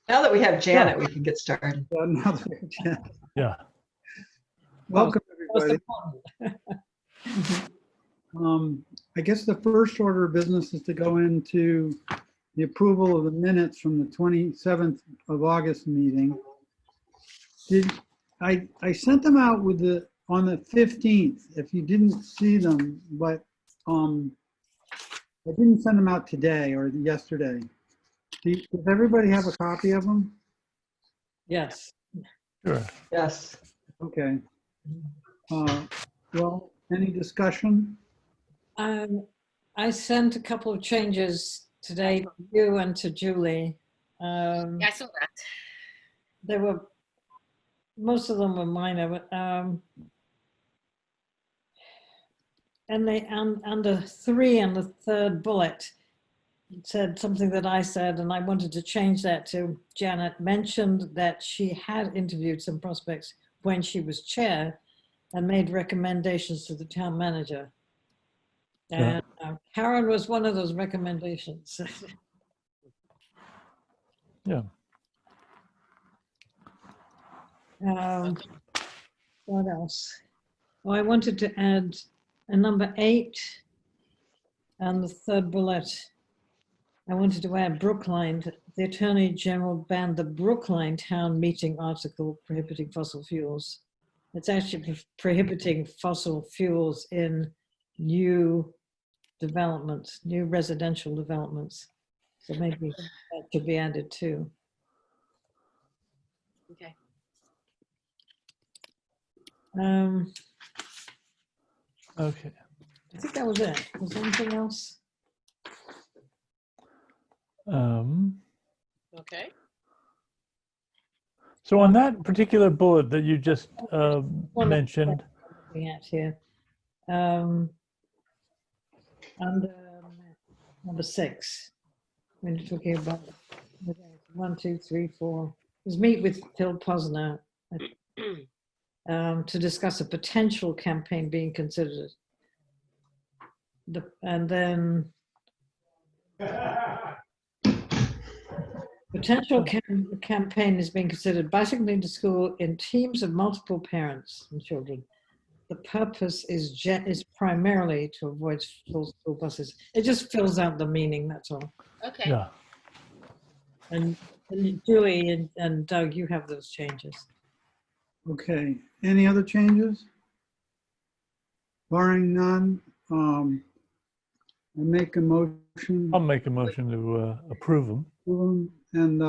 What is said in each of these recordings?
Now that we have Janet, we can get started. Yeah, now that we have Janet. Yeah. Welcome, Most everybody. important. I guess the first order of business is to go into the approval of the minutes from the 27th of August meeting. I sent them out with on the 15th, if you didn't see them, but I didn't send them out today or yesterday. Does everybody have a copy of them? Yes. Sure. Yes. Okay. Well, any discussion? I sent a couple of changes today to you and to Julie. Yeah, I saw that. They were, most of them were minor, but and they under 3 and the third bullet, it said something that I said, and I wanted to change that to Janet mentioned that she had interviewed some prospects when she was chair and made recommendations to the town manager. And Karen was one of those recommendations. Yeah. What else? Oh, I wanted to add a number 8 and the third bullet. I wanted to add Brookline. The Attorney General banned the Brookline town meeting article prohibiting fossil fuels. It's actually prohibiting fossil fuels in new developments, new residential developments. So maybe that should be added too. Okay. Okay. I think that was it. Was there anything else? Okay. So on that particular bullet that you just mentioned, Looking at here. Under number 6, when you're talking about 1, 2, 3, 4, is meet with Phil Posner to discuss a potential campaign being considered. And then potential campaign is being considered bicycling to school in teams of multiple parents and children. The purpose is primarily to avoid full school buses. It just fills out the meaning, that's all. Okay. yeah. And Julie and Doug, you have those changes. Okay, any other changes? Barring none, I make a motion. I'll make a motion to approve them. And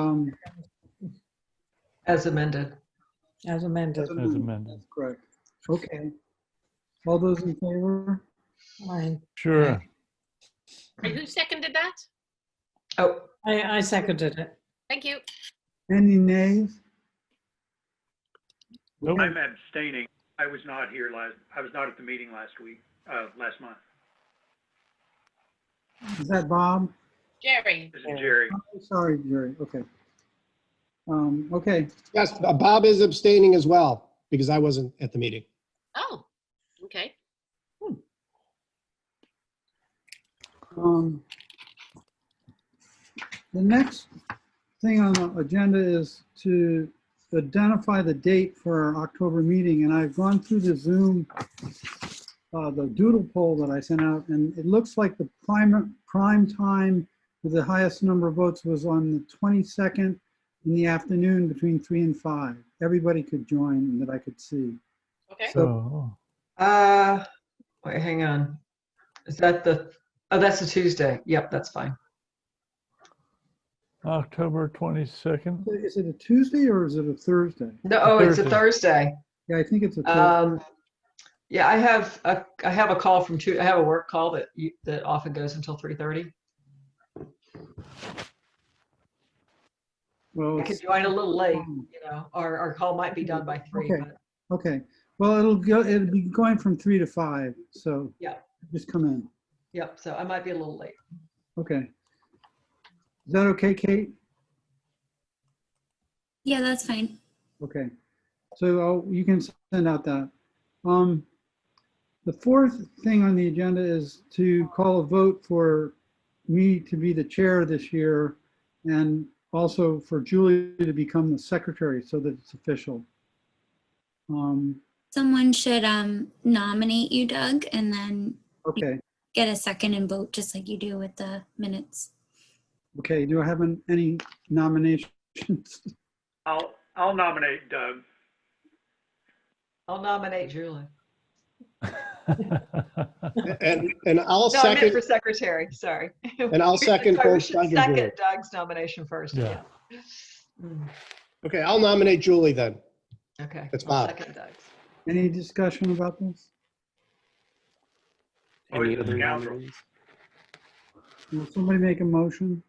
As amended. As amended. As amended. That's correct. Okay. All those in favor? Fine. Sure. And who seconded that? Oh, I seconded it. Thank you. Any nays? Nope. I'm abstaining. I was not at the meeting last month. Is that Bob? Jerry. This is Jerry. Oh, sorry, Jerry. Okay. Okay. Yes, Bob is abstaining as well because I wasn't at the meeting. Oh, okay. The next thing on the agenda is to identify the date for our October meeting. And I've gone through the Zoom, the doodle poll that I sent out, and it looks like the prime time with the highest number of votes was on the 22nd in the afternoon between 3 and 5. Everybody could join that I could see. Okay. So, wait, hang on. Is that that's a Tuesday. Yep, that's fine. October 22nd. Is it a Tuesday or is it a Thursday? No, oh, it's a Thursday. Yeah, I think it's a Thursday. Yeah, I have a call from I have a work call that often goes until 3:30. Well, I could join a little late, our call might be done by 3. Okay. But okay. Well, it'll be going from 3 to 5. So yeah, just come in. yep. So I might be a little late. Okay. Is that okay, Kate? Yeah, that's fine. Okay. So you can send out that. The fourth thing on the agenda is to call a vote for me to be the chair this year. And also for Julie to become the secretary so that it's official. Someone should nominate you, Doug, and then Okay, get a second and vote just like you do with the minutes. okay. Do I have any nominations? I'll nominate Doug. I'll nominate Julie. And I'll No, I meant second, for secretary, sorry. and I'll second Sorry, we both should Doug and second Julie. Doug's nomination first. Yeah. Mm, Okay, I'll nominate Julie then. Okay. That's I'll Bob. second Doug's. Any discussion about this? Oh, Any he's a other scoundrel. nominees? Will somebody make a motion?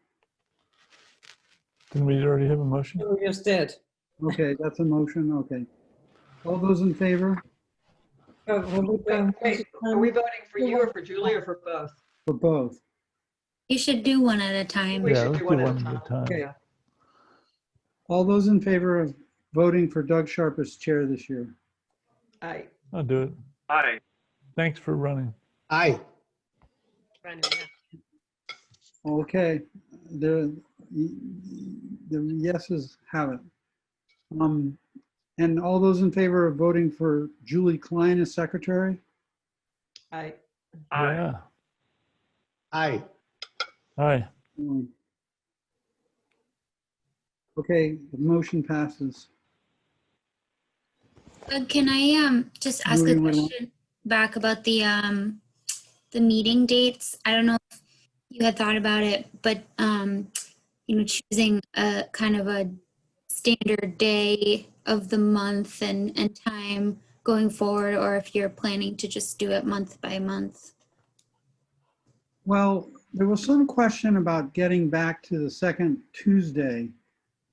Didn't we already have a motion? We just did. Okay, that's a motion, okay. All those in favor? Oh, well, we Wait, don't- wait, are we voting for you or for Julie or for both? For both. You should do one at a time. We Yeah, should let's do do one at a one at a time. time. Yeah. All those in favor of voting for Doug Sharp as chair this year? Aye. I'll do it. Aye. Thanks for running. Aye. Running, yeah. Okay, the yeses have it. And all those in favor of voting for Julie Klein as secretary? Aye. Aye. Yeah. Aye. Aye. Okay, the motion passes. Doug, can I just ask Julie, a what do you question back about the meeting dates? I don't know if you had thought about it, but choosing a kind of a standard day of the month and time going forward, or if you're planning to just do it month by month. Well, there was some question about getting back to the second Tuesday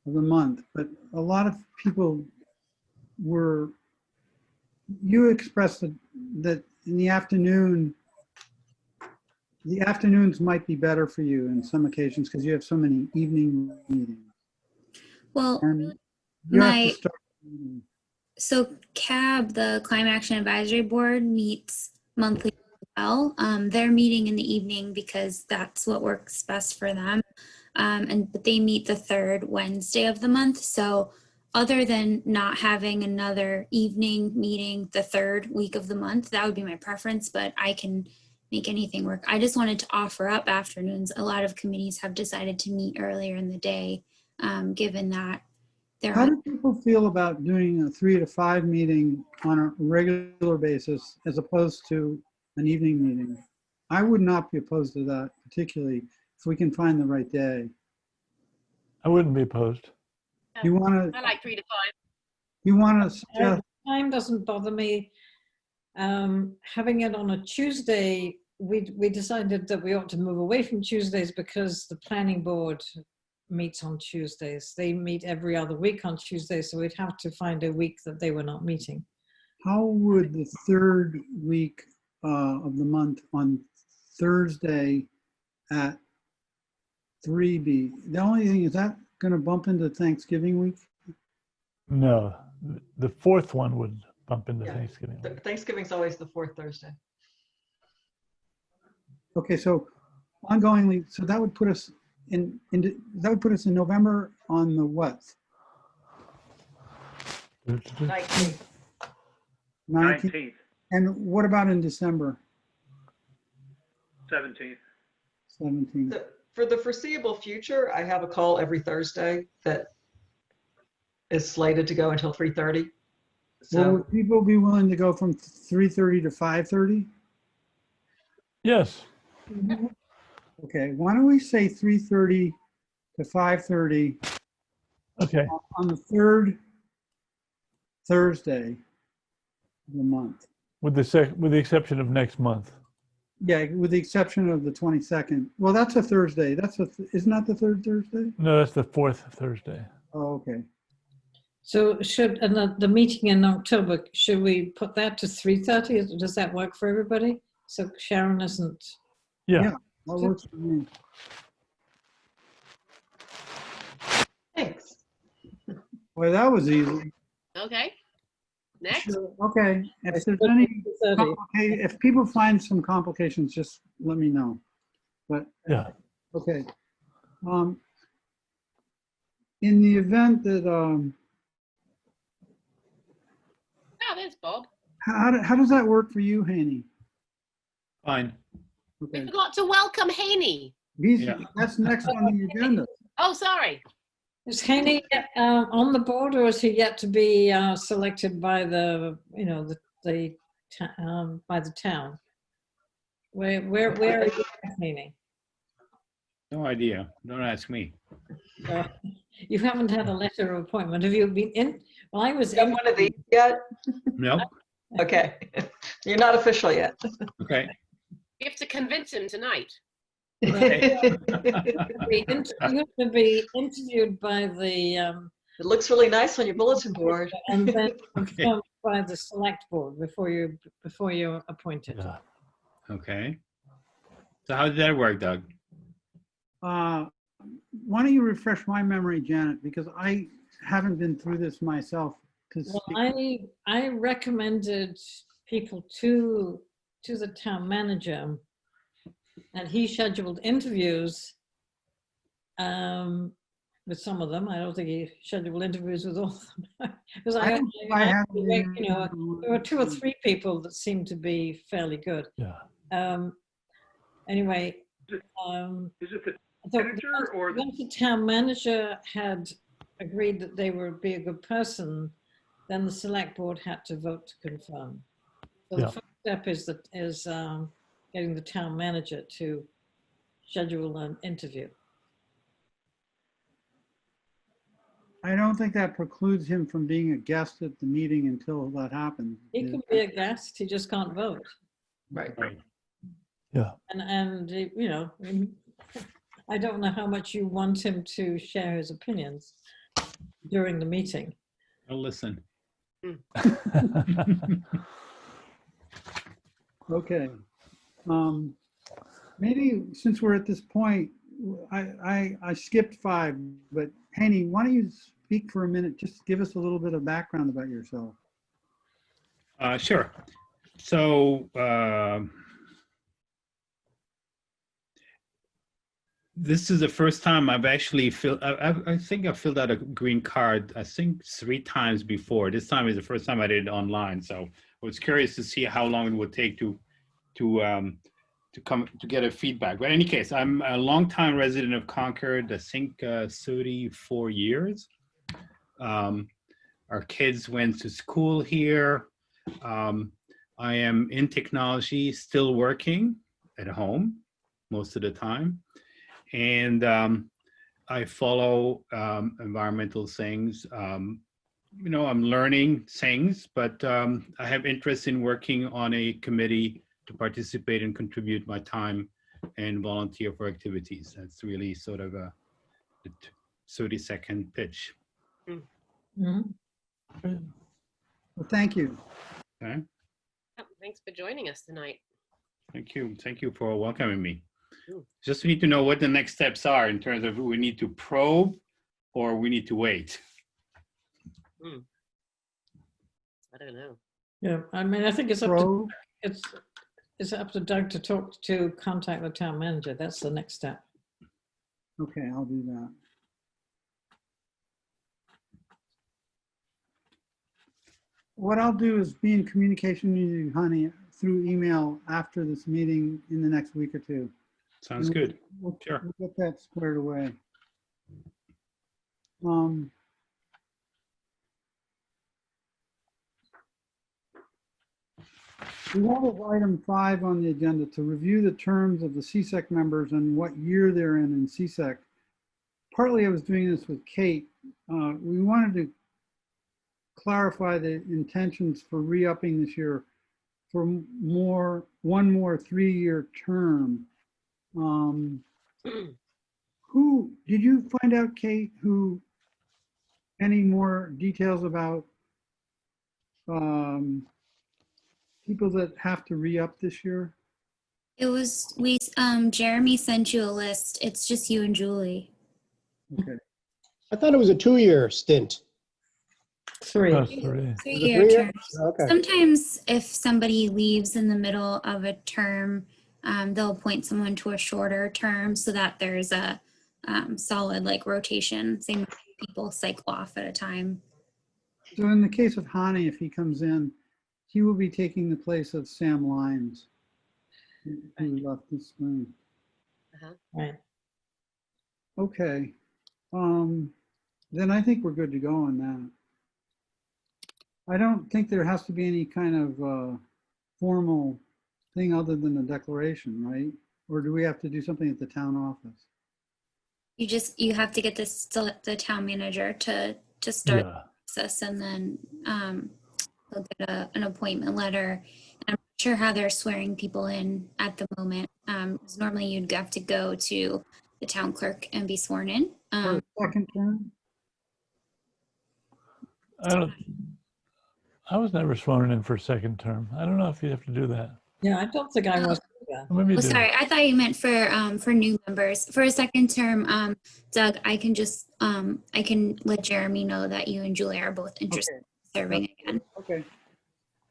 of the month, but a lot of people you expressed that in the afternoon, the afternoons might be better for you in some occasions because you have so many evening meetings. Well, And you have to my start. so CAB, the Climate Action Advisory Board, meets monthly as well. They're meeting in the evening because that's what works best for them. But they meet the third Wednesday of the month. So other than not having another evening meeting the third week of the month, that would be my preference, but I can make anything work. I just wanted to offer up afternoons. A lot of committees have decided to meet earlier in the day, given that they're How on. do people feel about doing a 3 to 5 meeting on a regular basis as opposed to an evening meeting? I would not be opposed to that, particularly if we can find the right day. I wouldn't be opposed. You want I to, like 3 to 5. you want to suggest, Time doesn't bother me. Having it on a Tuesday, we decided that we ought to move away from Tuesdays because the planning board meets on Tuesdays. They meet every other week on Tuesdays, so we'd have to find a week that they were not meeting. how would the third week of the month on Thursday at 3 be? The only thing is that going to bump into Thanksgiving week? No, the fourth one would bump into Yeah. Thanksgiving. Thanksgiving's always the fourth Thursday. Okay, so ongoingly, so that would put us in November on the what? 19th. 19th? 19th, And what about in December 17th. 17th? So for the foreseeable future, I have a call every Thursday that is slated to go until 3:30. Well, So would people be willing to go from 3:30 to 5:30? Yes, Okay, why don't we say 3:30 to 5:30 okay. on the third Thursday of the month? With the exception of next month. Yeah, with the exception of the 22nd. Well, that's a Thursday. Isn't that the third Thursday? No, that's the fourth Thursday. Oh, okay. So the meeting in October, should we put that to 3:30? Does that work for everybody? So Sharon isn't. Yeah, Yeah. That works for me. thanks. Well, that was easy. Okay. Next. Okay, if there's if people find some complications, just let me know. But, yeah. okay. in the event that, Oh, there's Bob. how does that work for you, Haney? Fine. We Okay, forgot to welcome Haney. Yeah. that's next on the agenda. Oh, sorry. Is Haney on the board, or is he yet to be selected by the, you know, by the town? Where are you, Haney? No idea. Don't ask me. You haven't had a letter of appointment. Have you been in? Well, I was Got in. one of these yet? No? Okay. You're not official yet. Okay. You have to convince him tonight. Okay. You have to be interviewed by the, It looks really nice on your bulletin board. and then confirmed by the select board before you're appointed. Yeah. Okay. So how did that work, Doug? Why don't you refresh my memory, Janet, because I haven't been through this myself. Well, I recommended people to the town manager, and he scheduled interviews with some of them. I don't think he scheduled interviews with all of them. Because you know, there were 2 or 3 people that seemed to be fairly good. Yeah. Anyway, Is it the so manager or the, once the town manager had agreed that they would be a good person, then the select board had to vote to confirm. So Yeah. the first step is getting the town manager to schedule an interview. I don't think that precludes him from being a guest at the meeting until that happens. He can be a guest, he just can't vote. Right. Right. Yeah. And you know, I don't know how much you want him to share his opinions during the meeting. I'll listen. Okay. Maybe since we're at this point, I skipped 5, but Haney, why don't you speak for a minute? Just give us a little bit of background about yourself. Sure. So this is the first time I've actually filled, I think I filled out a green card, I think 3 times before. This time is the first time I did it online. So I was curious to see how long it would take to get a feedback. But in any case, I'm a longtime resident of Concord, I think 34 years. Our kids went to school here. I am in technology, still working at home most of the time. And I follow environmental things. You know, I'm learning things, but I have interest in working on a committee to participate and contribute my time and volunteer for activities. That's really sort of a 30-second pitch. Mhm. Well, thank you. Okay. Oh, thanks for joining us tonight. Thank you. Thank you for welcoming me. Ooh. Just need to know what the next steps are in terms of we need to probe or we need to wait. I don't know. Yeah, I mean, I think it's up to, Pro, it's up to Doug to contact the town manager. That's the next step. okay, I'll do that. What I'll do is be in communication with you, honey, through email after this meeting in the next week or 2. Sounds good. We'll Sure. get that squared away. We have item 5 on the agenda to review the terms of the CSEC members and what year they're in CSEC. Partly I was doing this with Kate. We wanted to clarify the intentions for re-upping this year for one more 3-year term. Who did you find out, Kate, any more details about people that have to re-up this year? It was, Jeremy sent you a list. It's just you and Julie. Okay. I thought it was a 2-year stint. 3. That's three. 3-year 3-year? terms. Okay. Sometimes if somebody leaves in the middle of a term, they'll appoint someone to a shorter term so that there's a solid like rotation. Same with people cycle off at a time. So in the case of Hani, if he comes in, he will be taking the place of Sam Lyons, who left this room. Right. Okay. Then I think we're good to go on that. I don't think there has to be any kind of formal thing other than a declaration, right? Or do we have to do something at the town office? You have to get the town manager to start Yeah. the process, and then they'll get an appointment letter. And I'm not sure how they're swearing people in at the moment. 'Cause normally you'd have to go to the town clerk and be sworn in. For a second term? I was never sworn in for a second term. I don't know if you have to do that. Yeah, I don't think I was either. Or maybe you Oh, do. sorry. I thought you meant for new members. For a second term, Doug, I can just I can let Jeremy know that you and Julie are both interested Okay. in serving again. Okay.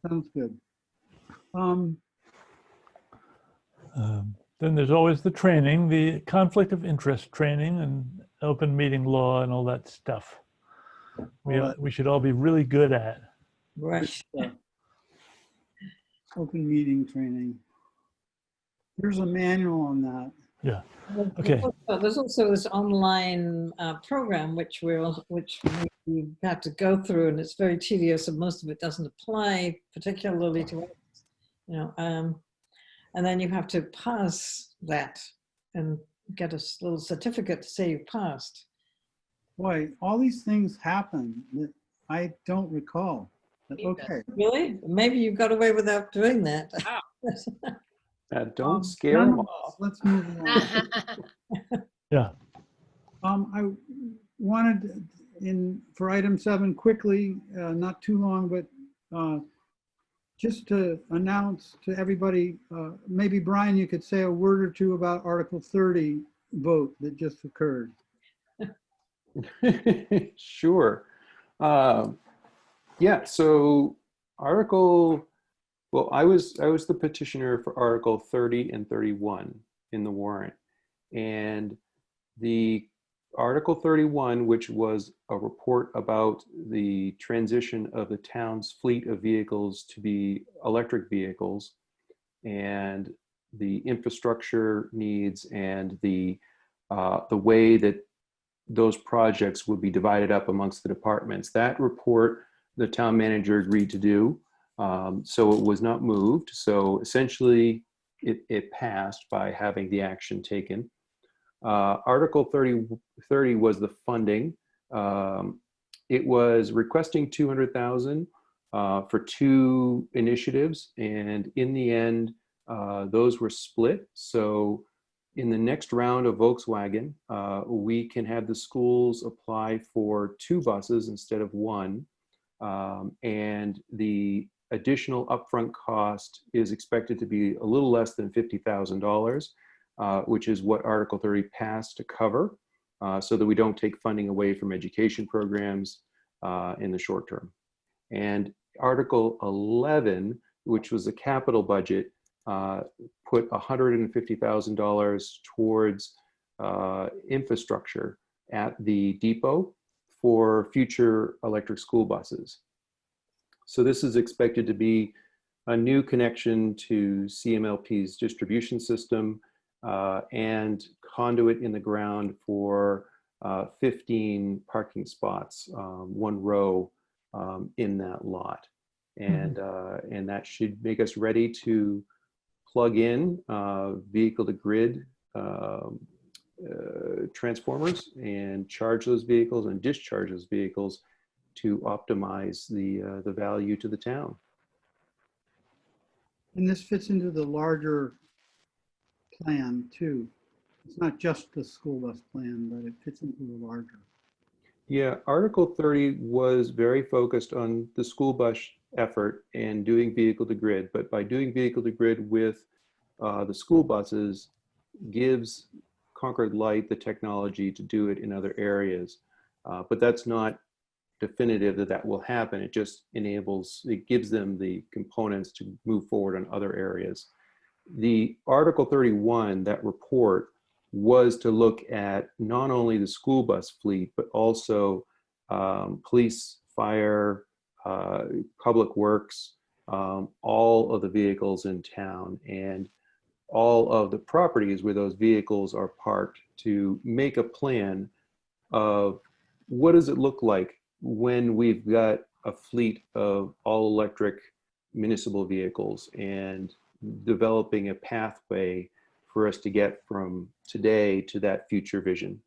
Sounds good. Then there's always the training, the conflict of interest training and open meeting law and all that stuff. We should all be really good at. Right. Open meeting training. There's a manual on that. Yeah. Okay. There's also this online program which we have to go through, and it's very tedious, and most of it doesn't apply particularly to us, you know. And then you have to pass that and get a little certificate to say you passed. Boy, all these things happen that I don't recall. But okay. Really? Maybe you got away without doing that. Don't scare them nonetheless, off. Let's move on. Yeah. I wanted for item 7 quickly, not too long, but just to announce to everybody, maybe Brian, you could say a word or two about Article 30 vote that just occurred. Sure. Yeah, so I was the petitioner for Article 30 and 31 in the warrant. And the Article 31, which was a report about the transition of the town's fleet of vehicles to be electric vehicles, and the infrastructure needs, and the way that those projects would be divided up amongst the departments. That report the town manager agreed to do, so it was not moved. So essentially it passed by having the action taken. Article 30 was the funding. It was requesting $200,000 for 2 initiatives, and in the end, those were split. So in the next round of Volkswagen, we can have the schools apply for 2 buses instead of 1, and the additional upfront cost is expected to be a little less than $50,000. Which is what Article 30 passed to cover, so that we don't take funding away from education programs in the short term. And Article 11, which was a capital budget, put $150,000 towards infrastructure at the depot for future electric school buses. So this is expected to be a new connection to CMLP's distribution system, and conduit in the ground for 15 parking spots, 1 row in that lot. And that should make us ready to plug in vehicle to grid transformers and charge those vehicles and discharge those vehicles to optimize the value to the town. And this fits into the larger plan too. It's not just the school bus plan, but it fits into the larger. Yeah, Article 30 was very focused on the school bus effort and doing vehicle to grid, but by doing vehicle to grid with the school buses gives Concord Light the technology to do it in other areas. But that's not definitive that will happen. It just it gives them the components to move forward on other areas. The Article 31, that report, was to look at not only the school bus fleet, but also police, fire, public works, all of the vehicles in town, and all of the properties where those vehicles are parked, to make a plan of what does it look like when we've got a fleet of all electric municipal vehicles, and developing a pathway for us to get from today to that future vision.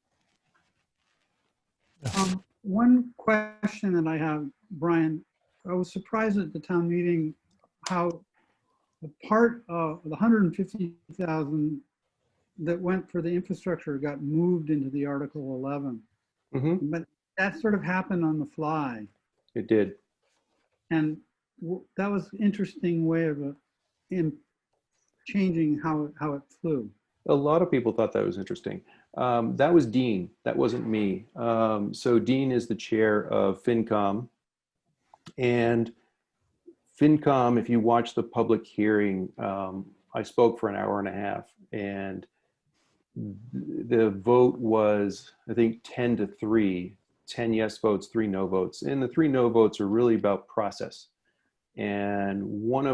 One question that I have, Brian, I was surprised at the town meeting how the part of the 150,000 that went for the infrastructure got moved into the Article 11. Mm-hmm. But that sort of happened on the fly. It did. And that was an interesting way of in changing how it flew. A lot of people thought that was interesting. That was Dean. That wasn't me. So Dean is the chair of FinCom. And FinCom, if you watch the public hearing, I spoke for an hour and a half, and the vote was, I think, 10-3, 10 yes votes, 3 no votes. And the 3 no votes are really about process. And what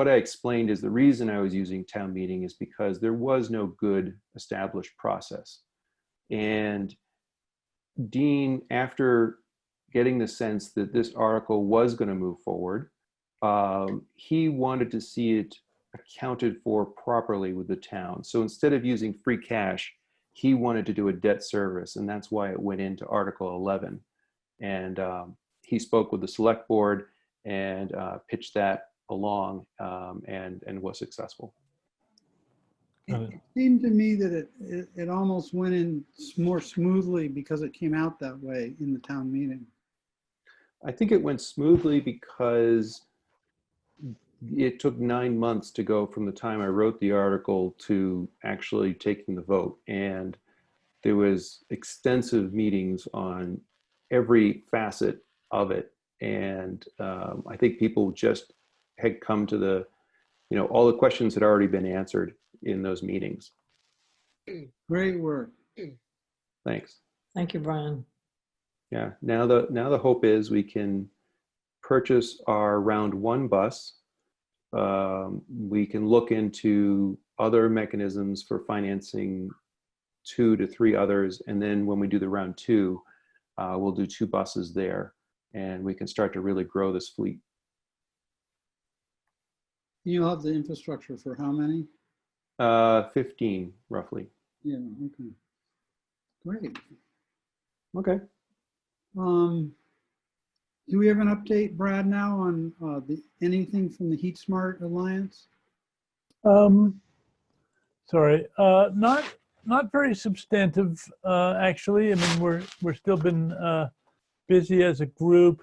I explained is the reason I was using town meeting is because there was no good established process. And Dean, after getting the sense that this article was going to move forward, he wanted to see it accounted for properly with the town. So instead of using free cash, he wanted to do a debt service, and that's why it went into Article 11. And he spoke with the select board and pitched that along, and was successful. It seemed to me that it almost went in more smoothly because it came out that way in the town meeting. I think it went smoothly because it took 9 months to go from the time I wrote the article to actually taking the vote. And there was extensive meetings on every facet of it. And I think people just had come to all the questions had already been answered in those meetings. Great work. Thanks. Thank you, Brian. Yeah, now the hope is we can purchase our round 1 bus. We can look into other mechanisms for financing 2 to 3 others. And then when we do the round 2, we'll do 2 buses there, and we can start to really grow this fleet. You'll have the infrastructure for how many? 15 roughly. Yeah, okay. Great. Okay. Do we have an update, Brad, now on anything from the Heat Smart Alliance? Sorry, not very substantive, actually. I mean, we're still been busy as a group.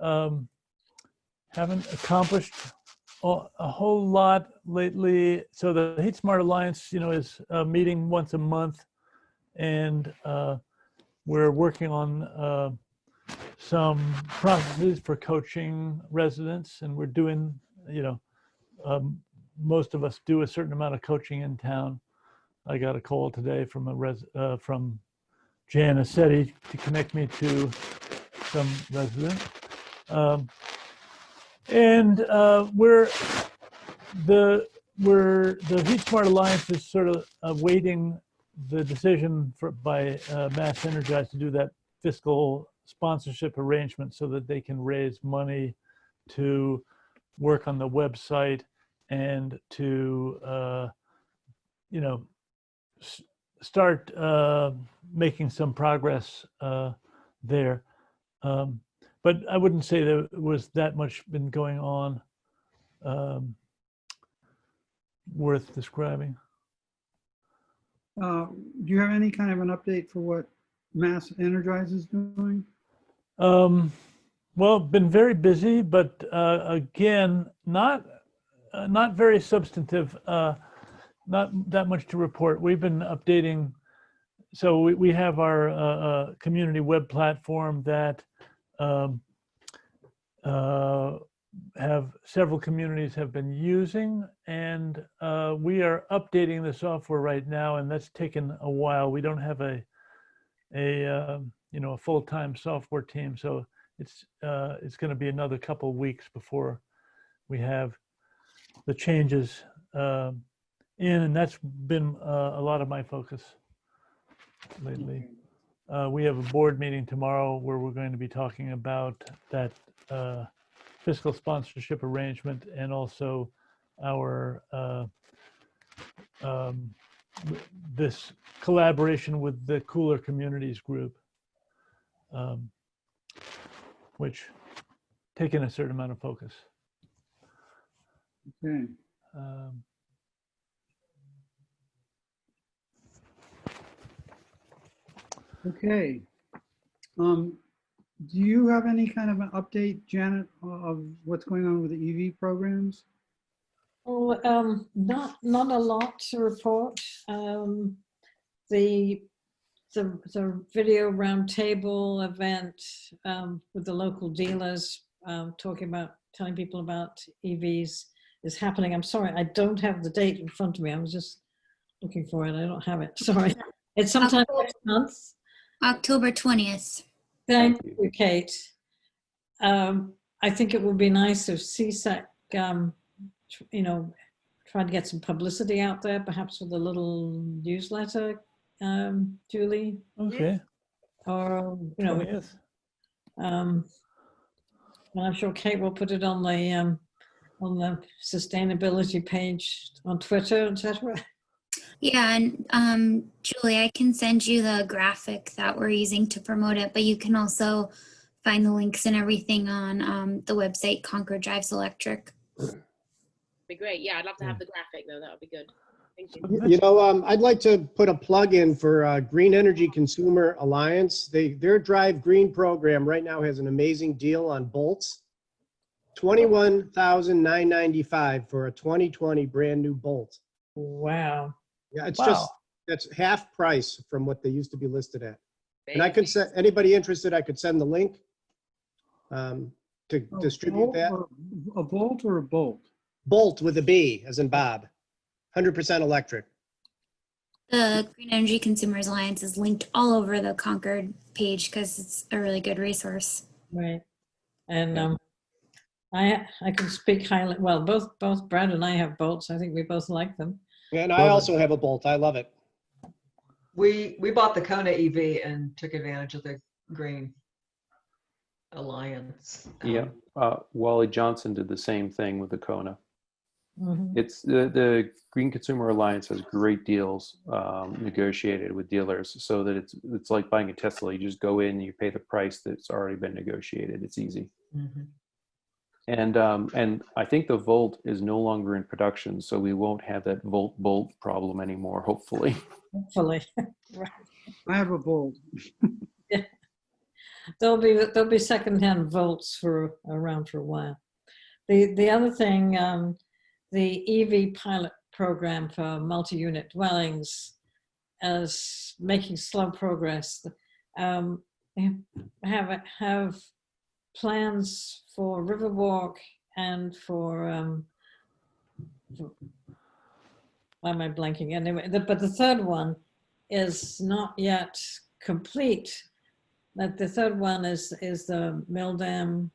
Haven't accomplished a whole lot lately. So the Heat Smart Alliance, is meeting once a month, and we're working on some processes for coaching residents, and we're doing, most of us do a certain amount of coaching in town. I got a call today from from Janicetti to connect me to some resident. The Heat Smart Alliance is sort of awaiting the decision by Mass Energize to do that fiscal sponsorship arrangement so that they can raise money to work on the website and to start making some progress there. But I wouldn't say there was that much been going on worth describing. Do you have any kind of an update for what Mass Energize is doing? Well, been very busy, but again, not very substantive. Not that much to report. We've been updating. So we have our community web platform that several communities have been using, and we are updating the software right now, and that's taken a while. We don't have a full-time software team, so it's going to be another couple of weeks before we have the changes in, and that's been a lot of my focus lately. We have a board meeting tomorrow where we're going to be talking about that fiscal sponsorship arrangement, and also our this collaboration with the Cooler Communities group, which taken a certain amount of focus. Okay. Okay. Do you have any kind of an update, Janet, of what's going on with the EV programs? Oh, not a lot to report. The video roundtable event with the local dealers telling people about EVs is happening. I'm sorry, I don't have the date in front of me. I was just looking for it. I don't have it. Sorry. It's sometime next month. October 20th. Thank you, Kate. I think it would be nice if CSEC, try to get some publicity out there, perhaps with a little newsletter, Julie. Okay. Or, 20th. and I'm sure Kate will put it on the sustainability page on Twitter, etc. Yeah, and Julie, I can send you the graphic that we're using to promote it, but you can also find the links and everything on the website Concord Drives Electric. Be great. Yeah, I'd love to have the graphic though. That would be good. Thank you. You know, I'd like to put a plug in for Green Energy Consumer Alliance. Their Drive Green program right now has an amazing deal on bolts. $21,995 for a 2020 brand new Bolt. Wow. Yeah, it's Wow. that's half price from what they used to be listed at. And I could send anybody interested, I could send the link to distribute that. A bolt or a bolt? Bolt with a B, as in Bob. 100% electric. The Green Energy Consumers Alliance is linked all over the Concord page because it's a really good resource. Right. And I can speak highly. Well, both Brad and I have bolts. I think we both like them. And I also have a Bolt. I love it. We bought the Kona EV and took advantage of the Green Alliance. Yeah, Wally Johnson did the same thing with the Kona. Mhm. It's the Green Consumer Alliance has great deals negotiated with dealers, so that it's like buying a Tesla. You just go in, you pay the price that's already been negotiated. It's easy. Mhm. And I think the Volt is no longer in production, so we won't have that Volt problem anymore, hopefully. Hopefully. Right. I have a bolt. There'll be secondhand volts around for a while. The other thing, the EV pilot program for multi-unit dwellings is making slow progress. They have plans for Riverwalk and for why am I blanking? Anyway, but the third one is not yet complete. That the third one is the Milldam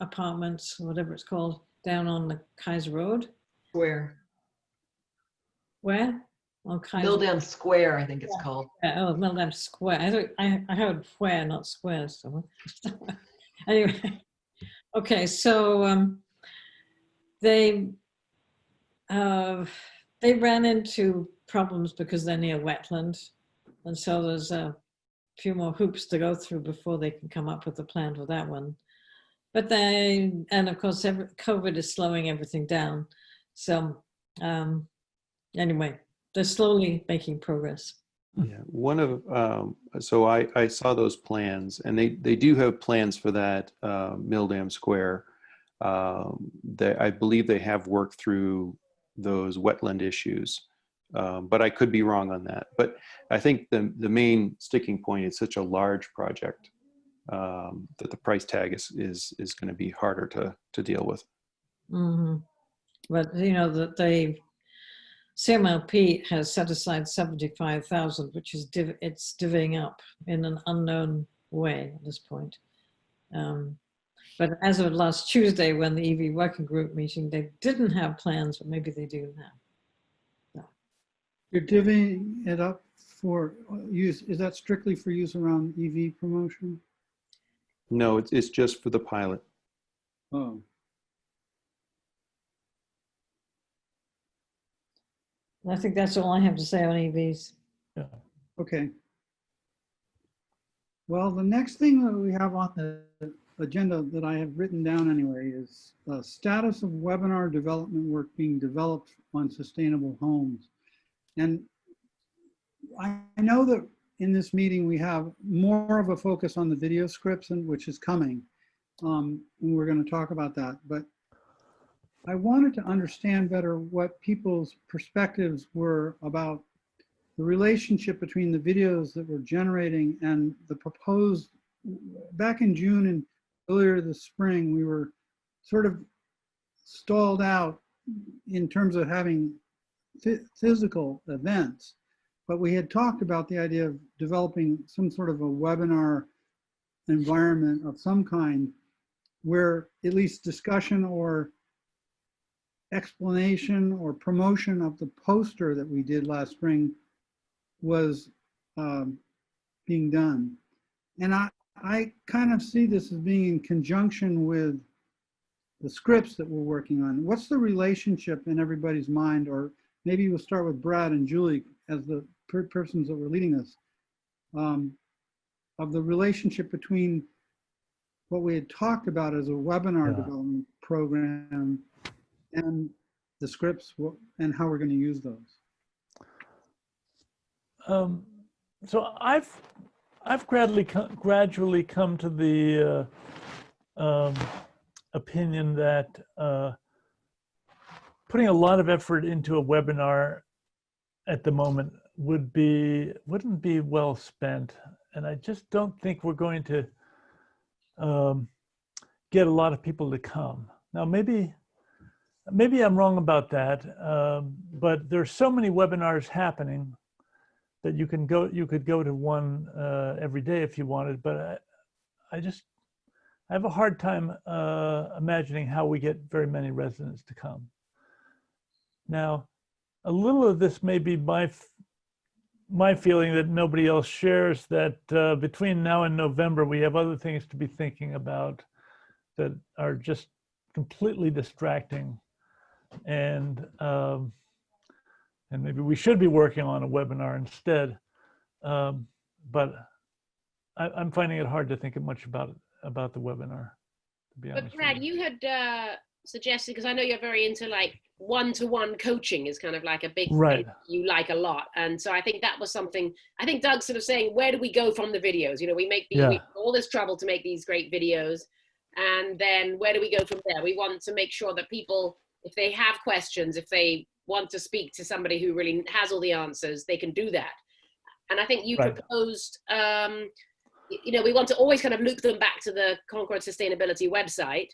apartments, whatever it's called, down on the Kaiser Road. Square. Where? On Kaiser. Milldam Square, I think it's called. Oh, Milldam Square. I heard where, not square. So anyway, okay. So they ran into problems because they're near wetland, and so there's a few more hoops to go through before they can come up with a plan for that one. But and of course, COVID is slowing everything down. So anyway, they're slowly making progress. Yeah, one of so I saw those plans, and they do have plans for that Milldam Square. I believe they have worked through those wetland issues, but I could be wrong on that. But I think the main sticking point is such a large project that the price tag is going to be harder to deal with. Mm-hmm. But you know that CMLP has set aside 75,000, which is it's divvying up in an unknown way at this point. But as of last Tuesday, when the EV working group meeting, they didn't have plans, but maybe they do now. You're divvying it up for use. Is that strictly for use around EV promotion? No, it's just for the pilot. Oh, I think that's all I have to say on EVs. Yeah. okay. Well, the next thing that we have on the agenda that I have written down anyway is the status of webinar development work being developed on sustainable homes. And I know that in this meeting we have more of a focus on the video scripts, and which is coming, and we're going to talk about that. But I wanted to understand better what people's perspectives were about the relationship between the videos that we're generating and the proposed. Back in June and earlier this spring, we were sort of stalled out in terms of having physical events, but we had talked about the idea of developing some sort of a webinar environment of some kind where at least discussion or explanation or promotion of the poster that we did last spring was being done. And I kind of see this as being in conjunction with the scripts that we're working on. What's the relationship in everybody's mind? Or maybe we'll start with Brad and Julie as the persons that were leading this, of the relationship between what we had talked about as a webinar development program and the scripts and how we're going to use those. So I've gradually come to the opinion that putting a lot of effort into a webinar at the moment wouldn't be well spent, and I just don't think we're going to get a lot of people to come. Now maybe I'm wrong about that, but there's so many webinars happening that you could go to one every day if you wanted, but I have a hard time imagining how we get very many residents to come. Now, a little of this may be my feeling that nobody else shares, that between now and November, we have other things to be thinking about that are just completely distracting. And maybe we should be working on a webinar instead. But I'm finding it hard to think much about the webinar, to be honest. But Brad, you had suggested, because I know you're very into like one-to-one coaching is kind of like a big thing you like a lot. And so I think that was something, I think Doug's sort of saying, where do we go from the videos? You know, we make all this trouble to make these great videos. And then where do we go from there? We want to make sure that people, if they have questions, if they want to speak to somebody who really has all the answers, they can do that. And I think you proposed, you know, we want to always kind of loop them back to the Concord Sustainability website.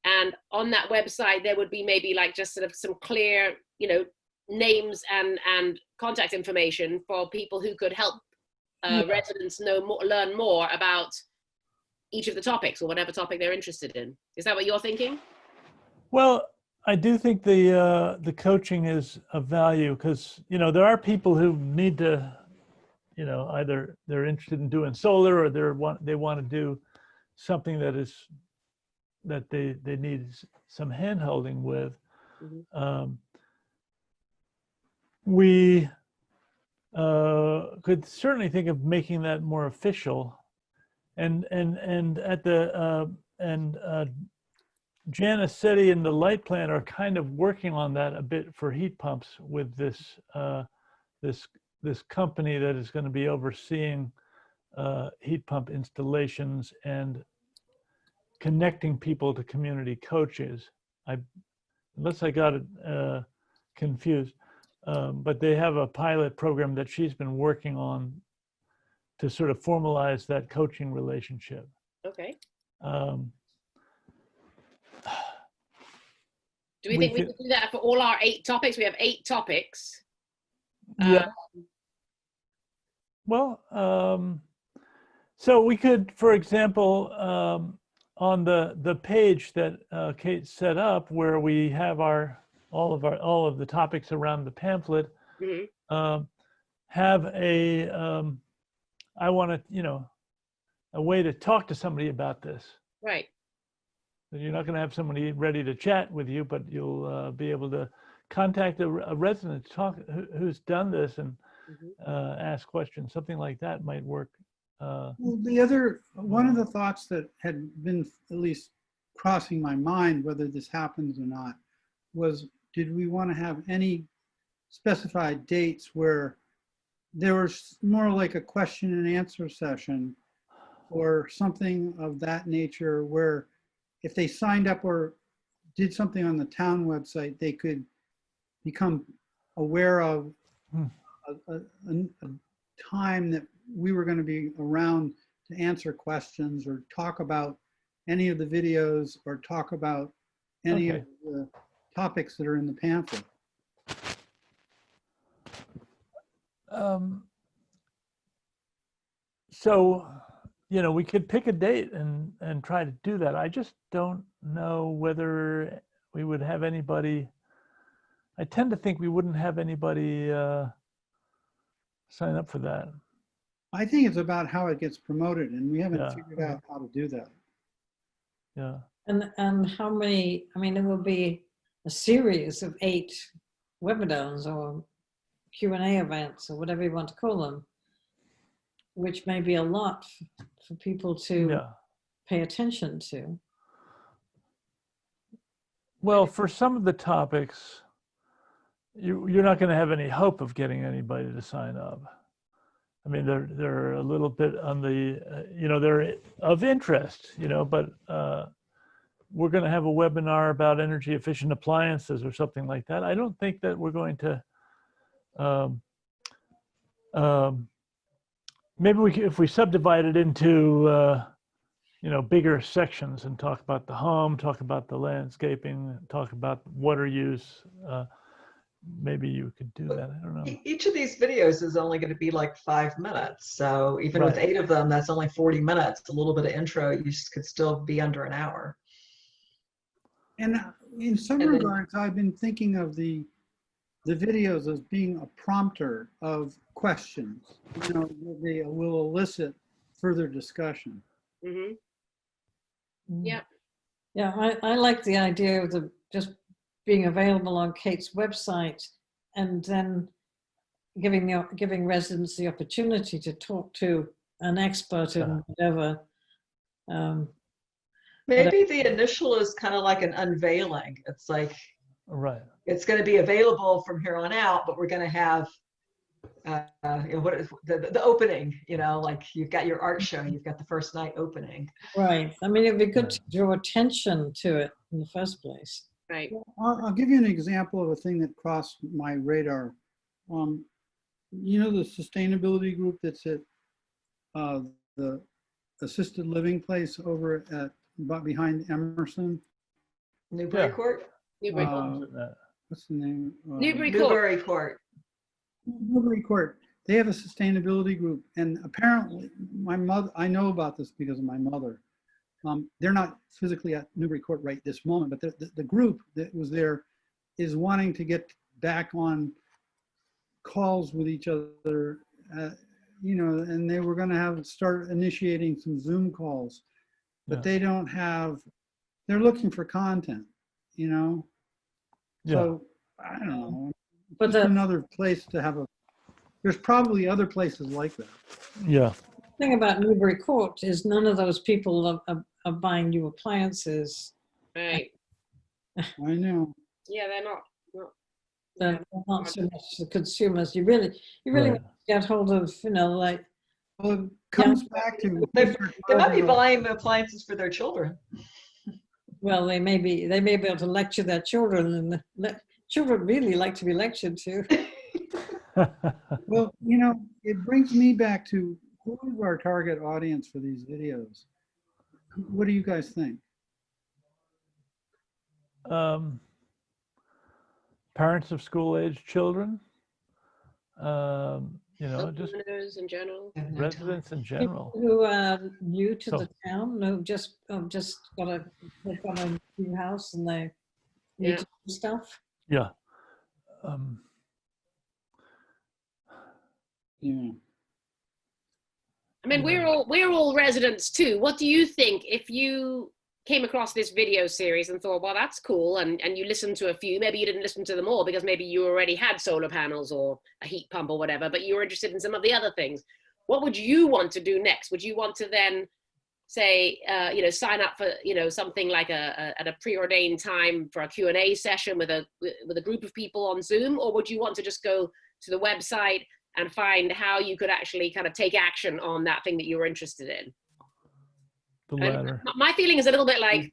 And on that website, there would be maybe like just sort of some clear, you know, names and contact information for people who could help residents learn more about each of the topics or whatever topic they're interested in. Is that what you're thinking? Well, I do think the coaching is of value because, you know, there are people who need to, you know, either they're interested in doing solar or they want to do something that they need some hand holding with. Mm-hmm. We could certainly think of making that more official, and at the Janice Setti and the light plant are kind of working on that a bit for heat pumps with this this company that is going to be overseeing heat pump installations and connecting people to community coaches. Unless I got it confused, but they have a pilot program that she's been working on to sort of formalize that coaching relationship. Okay. Um, Do we think we could do that for all our 8 topics? We have 8 topics. Yeah. Well, so we could, for example, on the page that Kate set up, where we have all of the topics around the pamphlet, have a I want to, a way to talk to somebody about this. Right. You're not going to have somebody ready to chat with you, but you'll be able to contact a resident who's done this and ask questions. Something like that might work. Well, one of the thoughts that had been at least crossing my mind, whether this happens or not, was did we want to have any specified dates where there was more like a question and answer session or something of that nature, where if they signed up or did something on the town website, they could become aware of a time that we were going to be around to answer questions or talk about any of the videos or talk about any of the topics that are in the pamphlet. So, we could pick a date and try to do that. I just don't know whether we would have anybody. I tend to think we wouldn't have anybody sign up for that. I think it's about how it gets promoted, and we haven't figured out how to do that. Yeah. And how many, there will be a series of 8 webinars or Q&A events or whatever you want to call them, which may be a lot for people to pay attention to. Well, for some of the topics, you're not going to have any hope of getting anybody to sign up. They're a little bit on the, they're of interest, but we're going to have a webinar about energy efficient appliances or something like that. I don't think that we're going to, maybe if we subdivide it into, bigger sections and talk about the home, talk about the landscaping, talk about water use, maybe you could do that. I don't know. Each of these videos is only going to be like 5 minutes. So even with 8 of them, that's only 40 minutes. A little bit of intro, you could still be under an hour. And in some regards, I've been thinking of the videos as being a prompter of questions. They will elicit further discussion. Yeah. Yeah, I like the idea of just being available on Kate's website, and then giving residents the opportunity to talk to an expert in whatever. Maybe the initial is kind of like an unveiling. It's like, it's going to be available from here on out, but we're going to have what is the opening, like you've got your art show, you've got the first night opening. Right. It'd be good to draw attention to it in the first place. Right. I'll give you an example of a thing that crossed my radar. The sustainability group that's at the assisted living place over at behind Emerson. Newburyport? What's the name? Newburyport. Newburyport. They have a sustainability group, and apparently my mother, I know about this because of my mother. They're not physically at Newburyport right this moment, but the group that was there is wanting to get back on calls with each other, and they were going to start initiating some Zoom calls, but they don't have, they're looking for content, So I don't know, but that's another place to have there's probably other places like that. Yeah. The thing about Newburyport is none of those people are buying new appliances. Right. I know. Yeah, they're not They're not so much the consumers. You really want to get hold of, like. Well, it comes back to. They might be buying appliances for their children. Well, they may be able to lecture their children, and children really like to be lectured to. Well, it brings me back to who is our target audience for these videos. What do you guys think? Parents of school-age children, you know, just Homeowners in general. residents in general. People who are new to So- the town, who just they've got a new house and they need Yeah. to do stuff. Yeah. Yeah. I mean, we're all residents too. What do you think if you came across this video series and thought, well, that's cool, and you listened to a few, maybe you didn't listen to them all because maybe you already had solar panels or a heat pump or whatever, but you were interested in some of the other things. What would you want to do next? Would you want to then say, you know, sign up for, you know, something like at a preordained time for a Q&A session with a group of people on Zoom, or would you want to just go to the website and find how you could actually kind of take action on that thing that you were interested in? The latter. My feeling is a little bit like,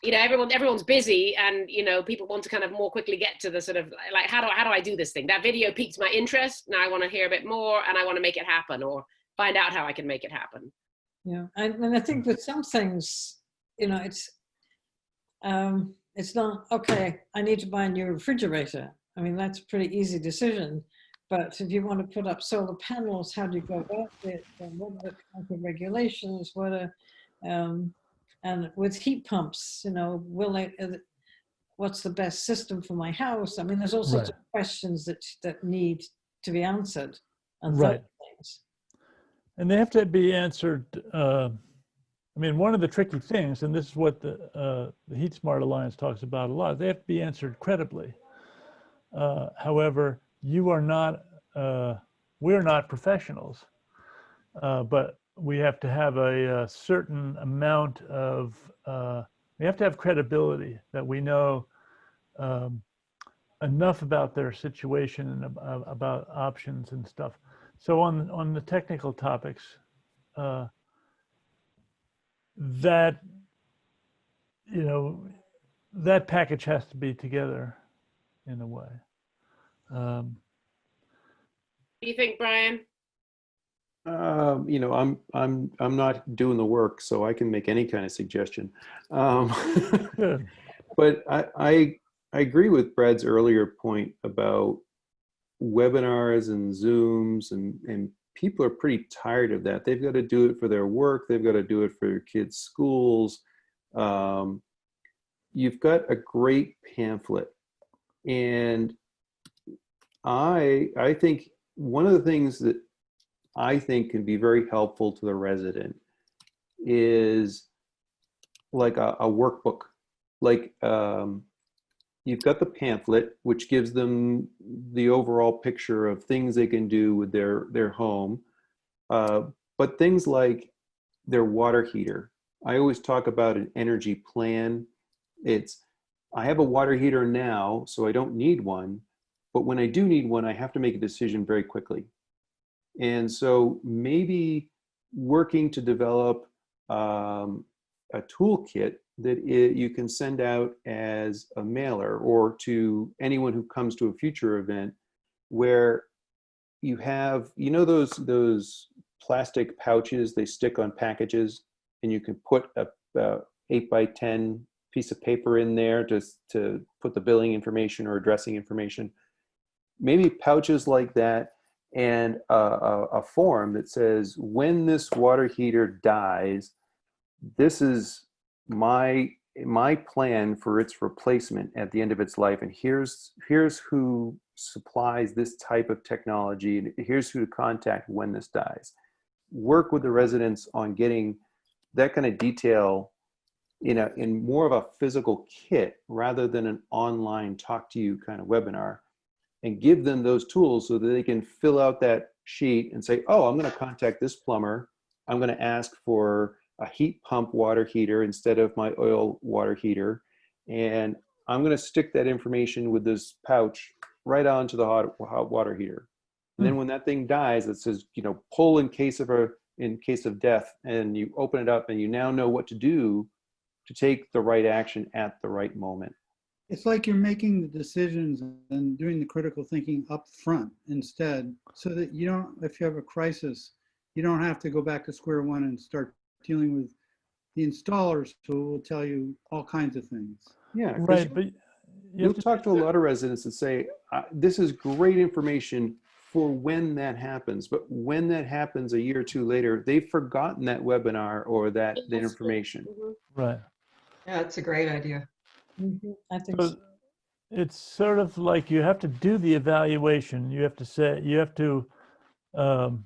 you know, everyone's busy, and you know, people want to kind of more quickly get to the sort of like, how do I do this thing? That video piqued my interest. Now I want to hear a bit more, and I want to make it happen, or find out how I can make it happen. Yeah, and I think with some things, you know, it's not okay. I need to buy a new refrigerator. I mean, that's a pretty easy decision. But if you want to put up solar panels, how do you go about it? And what are the kinds of regulations? And with heat pumps, you know, what's the best system for my house? I mean, there's all sorts of questions that need to be answered. And right. Things. And they have to be answered. I mean, one of the tricky things, and this is what the Heat Smart Alliance talks about a lot, they have to be answered credibly. However, we're not professionals, but we have to have a certain amount of, we have to have credibility that we know enough about their situation and about options and stuff. So on the technical topics, that, you know, that package has to be together in a way. What do you think, Brian? You know, I'm not doing the work, so I can make any kind of suggestion. But I agree with Brad's earlier point about webinars and Zooms, and people are pretty tired of that. They've got to do it for their work. They've got to do it for their kids' schools. You've got a great pamphlet, and I think one of the things that I think can be very helpful to the resident is like a workbook. Like you've got the pamphlet, which gives them the overall picture of things they can do with their home. But things like their water heater. I always talk about an energy plan. I have a water heater now, so I don't need one. But when I do need one, I have to make a decision very quickly. And so maybe working to develop a toolkit that you can send out as a mailer or to anyone who comes to a future event, where you have, you know, those plastic pouches they stick on packages, and you can put a 8x10 piece of paper in there just to put the billing information or addressing information. Maybe pouches like that, and a form that says, when this water heater dies, this is my plan for its replacement at the end of its life, and here's who supplies this type of technology, and here's who to contact when this dies. Work with the residents on getting that kind of detail in more of a physical kit rather than an online talk to you kind of webinar, and give them those tools so that they can fill out that sheet and say, oh, I'm going to contact this plumber. I'm going to ask for a heat pump water heater instead of my oil water heater. And I'm going to stick that information with this pouch right onto the hot water heater. And then when that thing dies, it says, you know, pull in case of death, and you open it up and you now know what to do to take the right action at the right moment. It's like you're making the decisions and doing the critical thinking up front instead, so that you don't, if you have a crisis, you don't have to go back to square one and start dealing with the installers who will tell you all kinds of things. Yeah. 'cause Right, but you You'll have to, talk to a lot of residents that say, this is great information for when that happens. But when that happens a year or two later, they've forgotten that webinar or that the information. right. Yeah, it's a great idea. I think so. So it's sort of like you have to do the evaluation. You have to say, you have to, when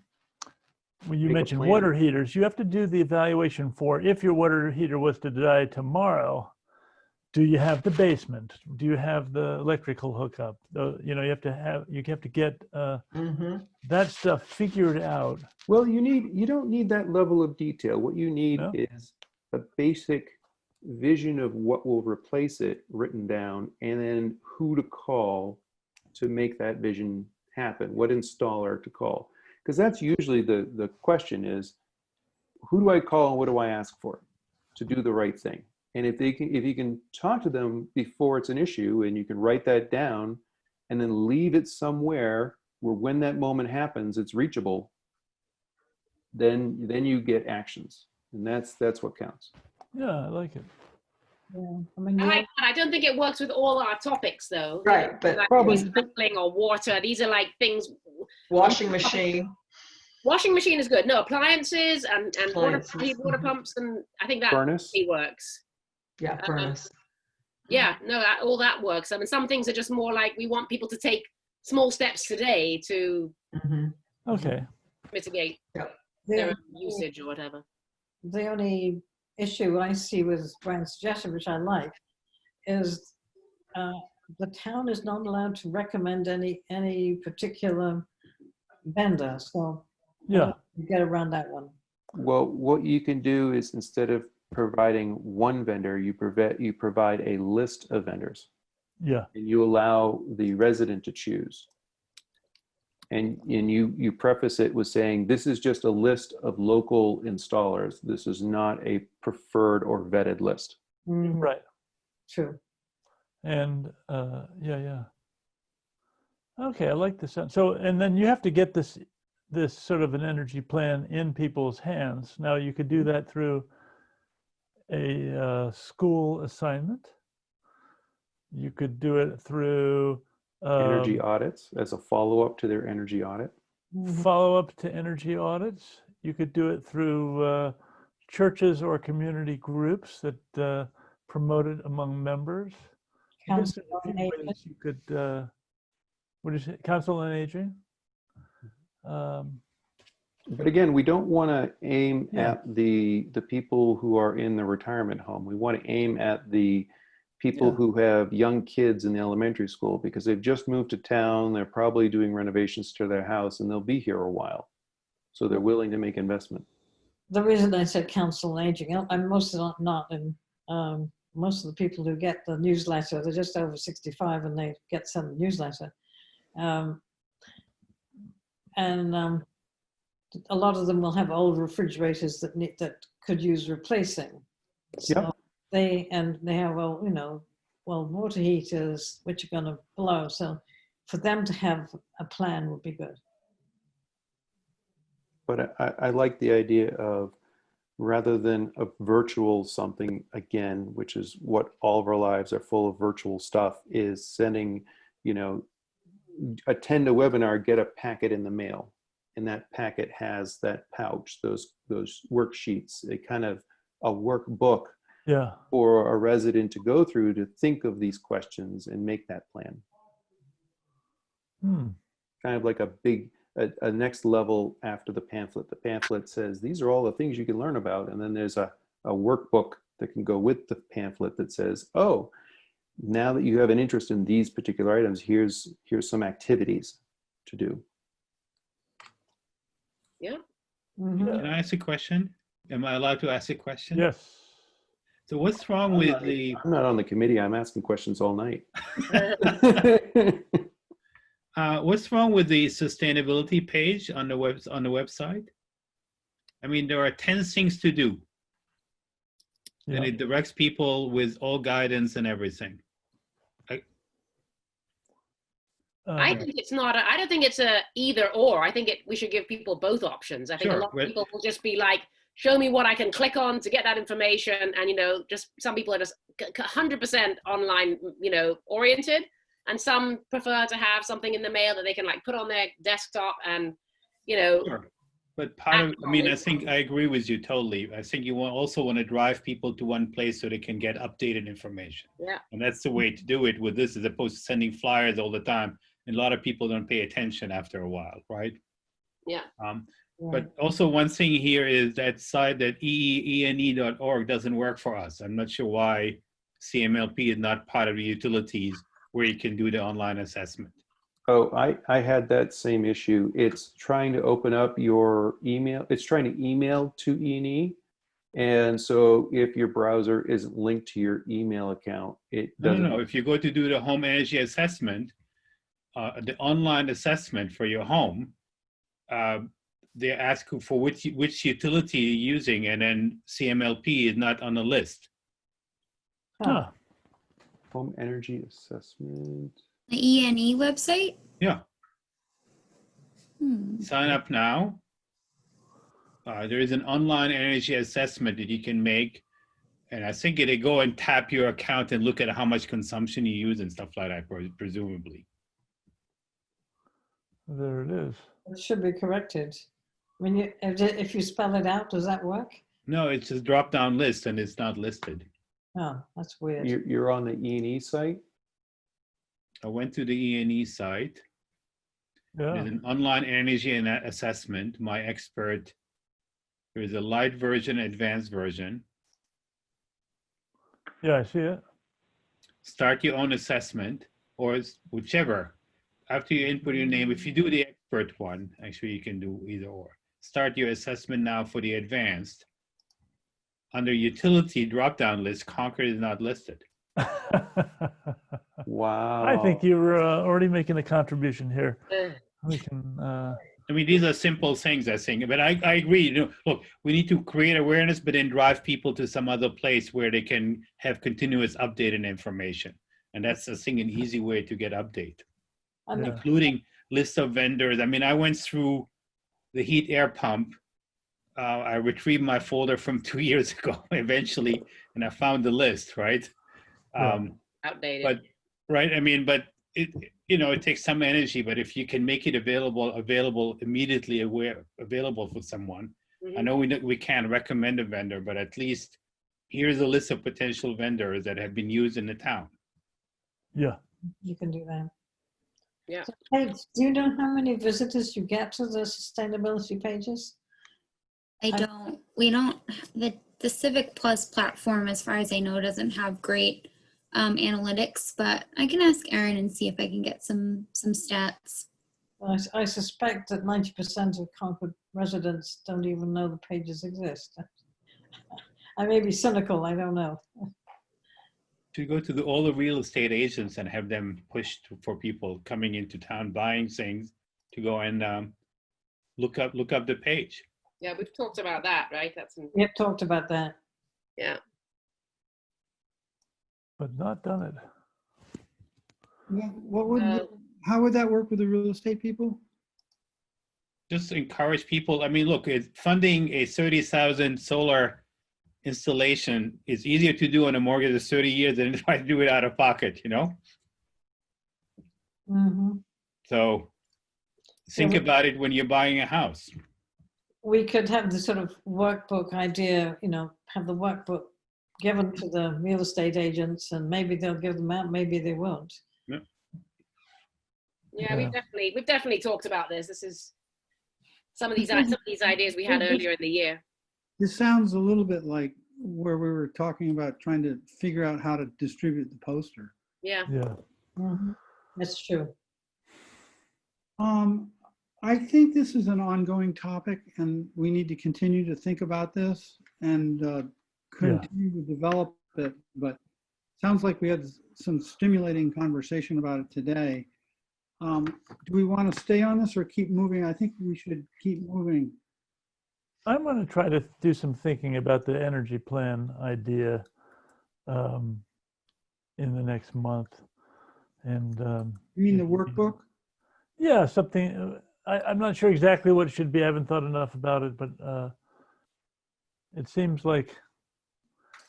you Make a mentioned plan. water heaters, you have to do the evaluation for if your water heater was to die tomorrow. Do you have the basement? Do you have the electrical hookup? You know, you have to get that stuff figured out. Well, you don't need that level of detail. What you need No? is a basic vision of what will replace it written down, and then who to call to make that vision happen, what installer to call. Because that's usually the question is, who do I call and what do I ask for to do the right thing? And if you can talk to them before it's an issue and you can write that down and then leave it somewhere where when that moment happens, it's reachable, then you get actions. And that's what counts. Yeah, I like it. Yeah. I mean, I like that. I don't think it works with all our topics though. Right, but like Probably. recycling or water. These are like things. washing machine. Washing machine is good. No, appliances and Appliances, water pumps, and I think that Furnace. really works. Yeah, furnace. Yeah, no, all that works. I mean, some things are just more like we want people to take small steps today to Okay. mitigate Yep. their usage or whatever. the only issue I see with Brian's suggestion, which I like, is the town is not allowed to recommend any particular vendor. So Yeah. get around that one. Well, what you can do is instead of providing one vendor, you provide a list of vendors, Yeah. and you allow the resident to choose. And you preface it with saying, this is just a list of local installers. This is not a preferred or vetted list. Mhm. Right. True. And yeah. Okay, I like this. So, and then you have to get this sort of an energy plan in people's hands. Now you could do that through a school assignment. You could do it through Energy audits as a follow-up to their energy audit. follow-up to energy audits. You could do it through churches or community groups that promote it among members. I guess Council there's a on few Aging. ways you could, what is it, Council on Aging? But again, we don't want to aim Yeah. at the people who are in the retirement home. We want to aim at the people Yeah. who have young kids in the elementary school because they've just moved to town. They're probably doing renovations to their house and they'll be here a while. So they're willing to make investment. The reason I said council on aging, I'm mostly not in, most of the people who get the newsletter, they're just over 65 and they get some newsletter. A lot of them will have old refrigerators that could use replacing. So Yep. they have, water heaters, which are going to blow. So for them to have a plan would be good. But I like the idea of, rather than a virtual something, again, which is what all of our lives are full of virtual stuff, is sending, attend a webinar, get a packet in the mail. And that packet has that pouch, those worksheets, a kind of a workbook Yeah. for a resident to go through to think of these questions and make that plan. Kind of like a next level after the pamphlet. The pamphlet says, these are all the things you can learn about. And then there's a workbook that can go with the pamphlet that says, oh, now that you have an interest in these particular items, here's some activities to do. Yeah. Can I ask a question? Am I allowed to ask a question? Yes. So what's wrong with the, I'm not on the committee. I'm asking questions all night. what's wrong with the sustainability page on the website? I mean, there are 10 things to do. Yeah. And it directs people with all guidance and everything. I think it's not. I don't think it's a either or. I think we should give people both options. I think a Sure, lot of but- people will just be like, show me what I can click on to get that information. And, you know, just some people are just 100% online, you know, oriented. And some prefer to have something in the mail that they can like put on their desktop and, you know. Sure. But part of, I mean, I think I agree with you totally. I think you also want to drive people to one place so they can get updated information. Yeah. And that's the way to do it with this, as opposed to sending flyers all the time. And a lot of people don't pay attention after a while, right? Yeah. But also one thing here is that site that eene.org doesn't work for us. I'm not sure why CMLP is not part of the utilities where you can do the online assessment. Oh, I had that same issue. It's trying to open up your email. It's trying to email to E&E. And so if your browser isn't linked to your email account, it doesn't. No. If you go to do the home energy assessment, the online assessment for your home, they ask you for which utility you're using, and then CMLP is not on the list. Huh. Home energy assessment. The E&E website? Yeah. Sign up now. There is an online energy assessment that you can make. And I think they go and tap your account and look at how much consumption you use and stuff like that, presumably. There it is. It should be corrected. I mean, if you spell it out, does that work? No, it's a drop-down list and it's not listed. Oh, that's weird. You're on the E&E site? I went to the E&E site. Yeah. There's an online energy and assessment, My Expert. There's a light version, advanced version. Yeah, I see it. Start your own assessment, or whichever. After you input your name, if you do the expert one, actually you can do either or. Start your assessment now for the advanced. Under utility drop-down list, Concord is not listed. Wow. I think you're already making a contribution here. We can. I mean, these are simple things, I think, but I agree. You know, look, we need to create awareness, but then drive people to some other place where they can have continuous updated information. And that's, I think, an easy way to get update, including list of vendors. I mean, I went through the heat air pump. I retrieved my folder from 2 years ago eventually, and I found the list, right? Outdated. But, right, I mean, but it, you know, it takes some energy, but if you can make it available immediately, available for someone. I know we can't recommend a vendor, but at least here's a list of potential vendors that have been used in the town. Yeah. You can do that. Yeah. So, Kate, do you know how many visitors you get to the sustainability pages? We don't, the Civic Plus platform, as far as I know, doesn't have great analytics, but I can ask Erin and see if I can get some stats. Well, I suspect that 90% of Concord residents don't even know the pages exist. I may be cynical, I don't know. To go to all the real estate agents and have them pushed for people coming into town buying things to go and look up the page. Yeah, we've talked about that, right? Yep, talked about that. Yeah. But not done it. How would that work with the real estate people? Just encourage people. I mean, look, funding a 30,000 solar installation is easier to do on a mortgage of 30 years than if I do it out of pocket, you know? So think about it when you're buying a house. We could have the sort of workbook idea, you know, have the workbook given to the real estate agents, and maybe they'll give them out, maybe they won't. Yeah, we've definitely talked about this. This is some of these ideas we had earlier in the year. This sounds a little bit like where we were talking about trying to figure out how to distribute the poster. Yeah. Yeah. That's true. I think this is an ongoing topic, and we need to continue to think about this and continue to develop it. But sounds like we had some stimulating conversation about it today. Do we want to stay on this or keep moving? I think we should keep moving. I'm going to try to do some thinking about the energy plan idea in the next month. And you mean the workbook? Yeah, something. I'm not sure exactly what it should be. I haven't thought enough about it, but it seems like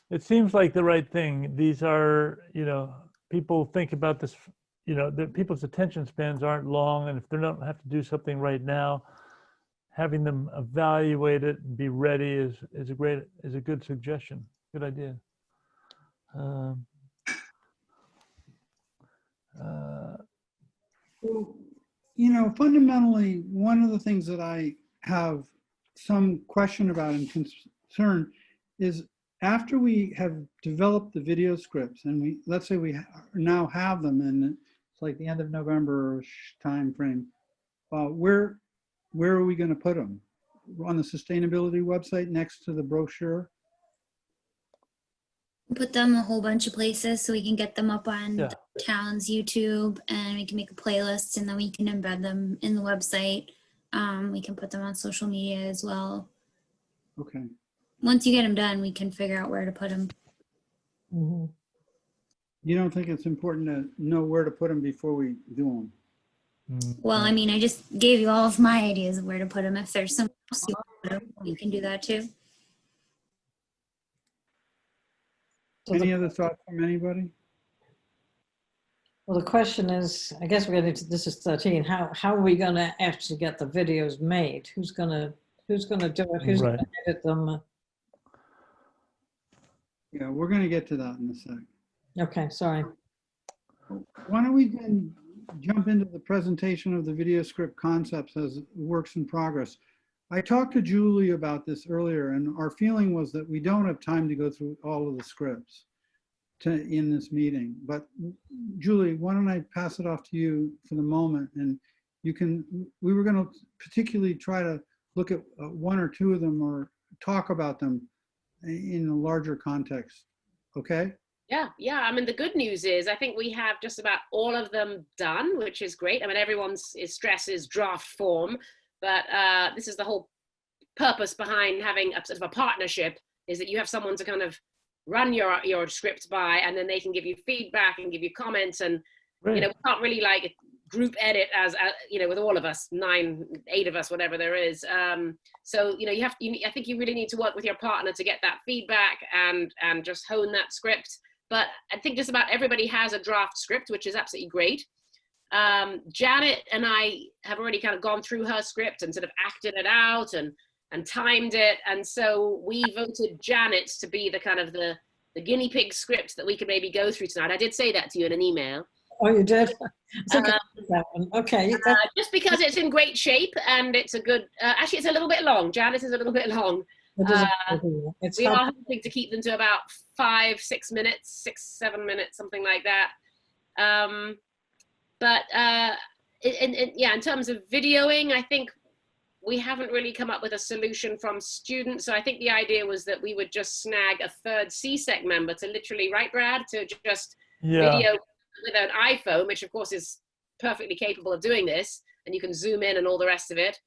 the right thing. These are, people think about this, people's attention spans aren't long, and if they don't have to do something right now, having them evaluate it and be ready is a good suggestion. Good idea. Fundamentally, one of the things that I have some question about and concern is after we have developed the video scripts and let's say we now have them and it's like the end of November time frame, where are we going to put them? On the sustainability website next to the brochure? Put them a whole bunch of places so we can get them up on Yeah. the town's YouTube, and we can make a playlist, and then we can embed them in the website. We can put them on social media as well. Okay. Once you get them done, we can figure out where to put them. Mm-hmm. You don't think it's important to know where to put them before we do them? Well, I mean, I just gave you all of my ideas of where to put them. If there's something else you want to put 'em, we can do that too. Any other thoughts from anybody? Well, the question is, I guess we're getting to, this is 13. How are we going to actually get the videos made? Who's going to do it? Who's Right. going to edit them? Yeah, we're going to get to that in a sec. Okay, sorry. Why don't we then jump into the presentation of the video script concepts as works in progress. I talked to Julie about this earlier, and our feeling was that we don't have time to go through all of the scripts in this meeting. But Julie, why don't I pass it off to you for the moment, and we were going to particularly try to look at one or two of them or talk about them in a larger context. Okay? Yeah. I mean, the good news is I think we have just about all of them done, which is great. I mean, everyone's stresses draft form, but this is the whole purpose behind having a sort of a partnership, is that you have someone to kind of run your script by, and then they can give you feedback and give you comments. And Right. we can't really like group edit as with all of us, 8 of us, whatever there is. So I think you really need to work with your partner to get that feedback and just hone that script. But I think just about everybody has a draft script, which is absolutely great. Janet and I have already kind of gone through her script and sort of acted it out and timed it. And so we voted Janet to be the kind of the guinea pig script that we could maybe go through tonight. I did say that to you in an email. Oh, you did? That one. Okay. Just because it's in great shape and it's a good, actually it's a little bit long. Janet is a little bit long. We are hoping to keep them to about 5-6 minutes, 6-7 minutes, something like that. In terms of videoing, I think we haven't really come up with a solution from students. So I think the idea was that we would just snag a third CSEC member to literally, right, Brad, to just video with an iPhone, which of course is perfectly capable of doing this, and you can zoom in and all the rest of it.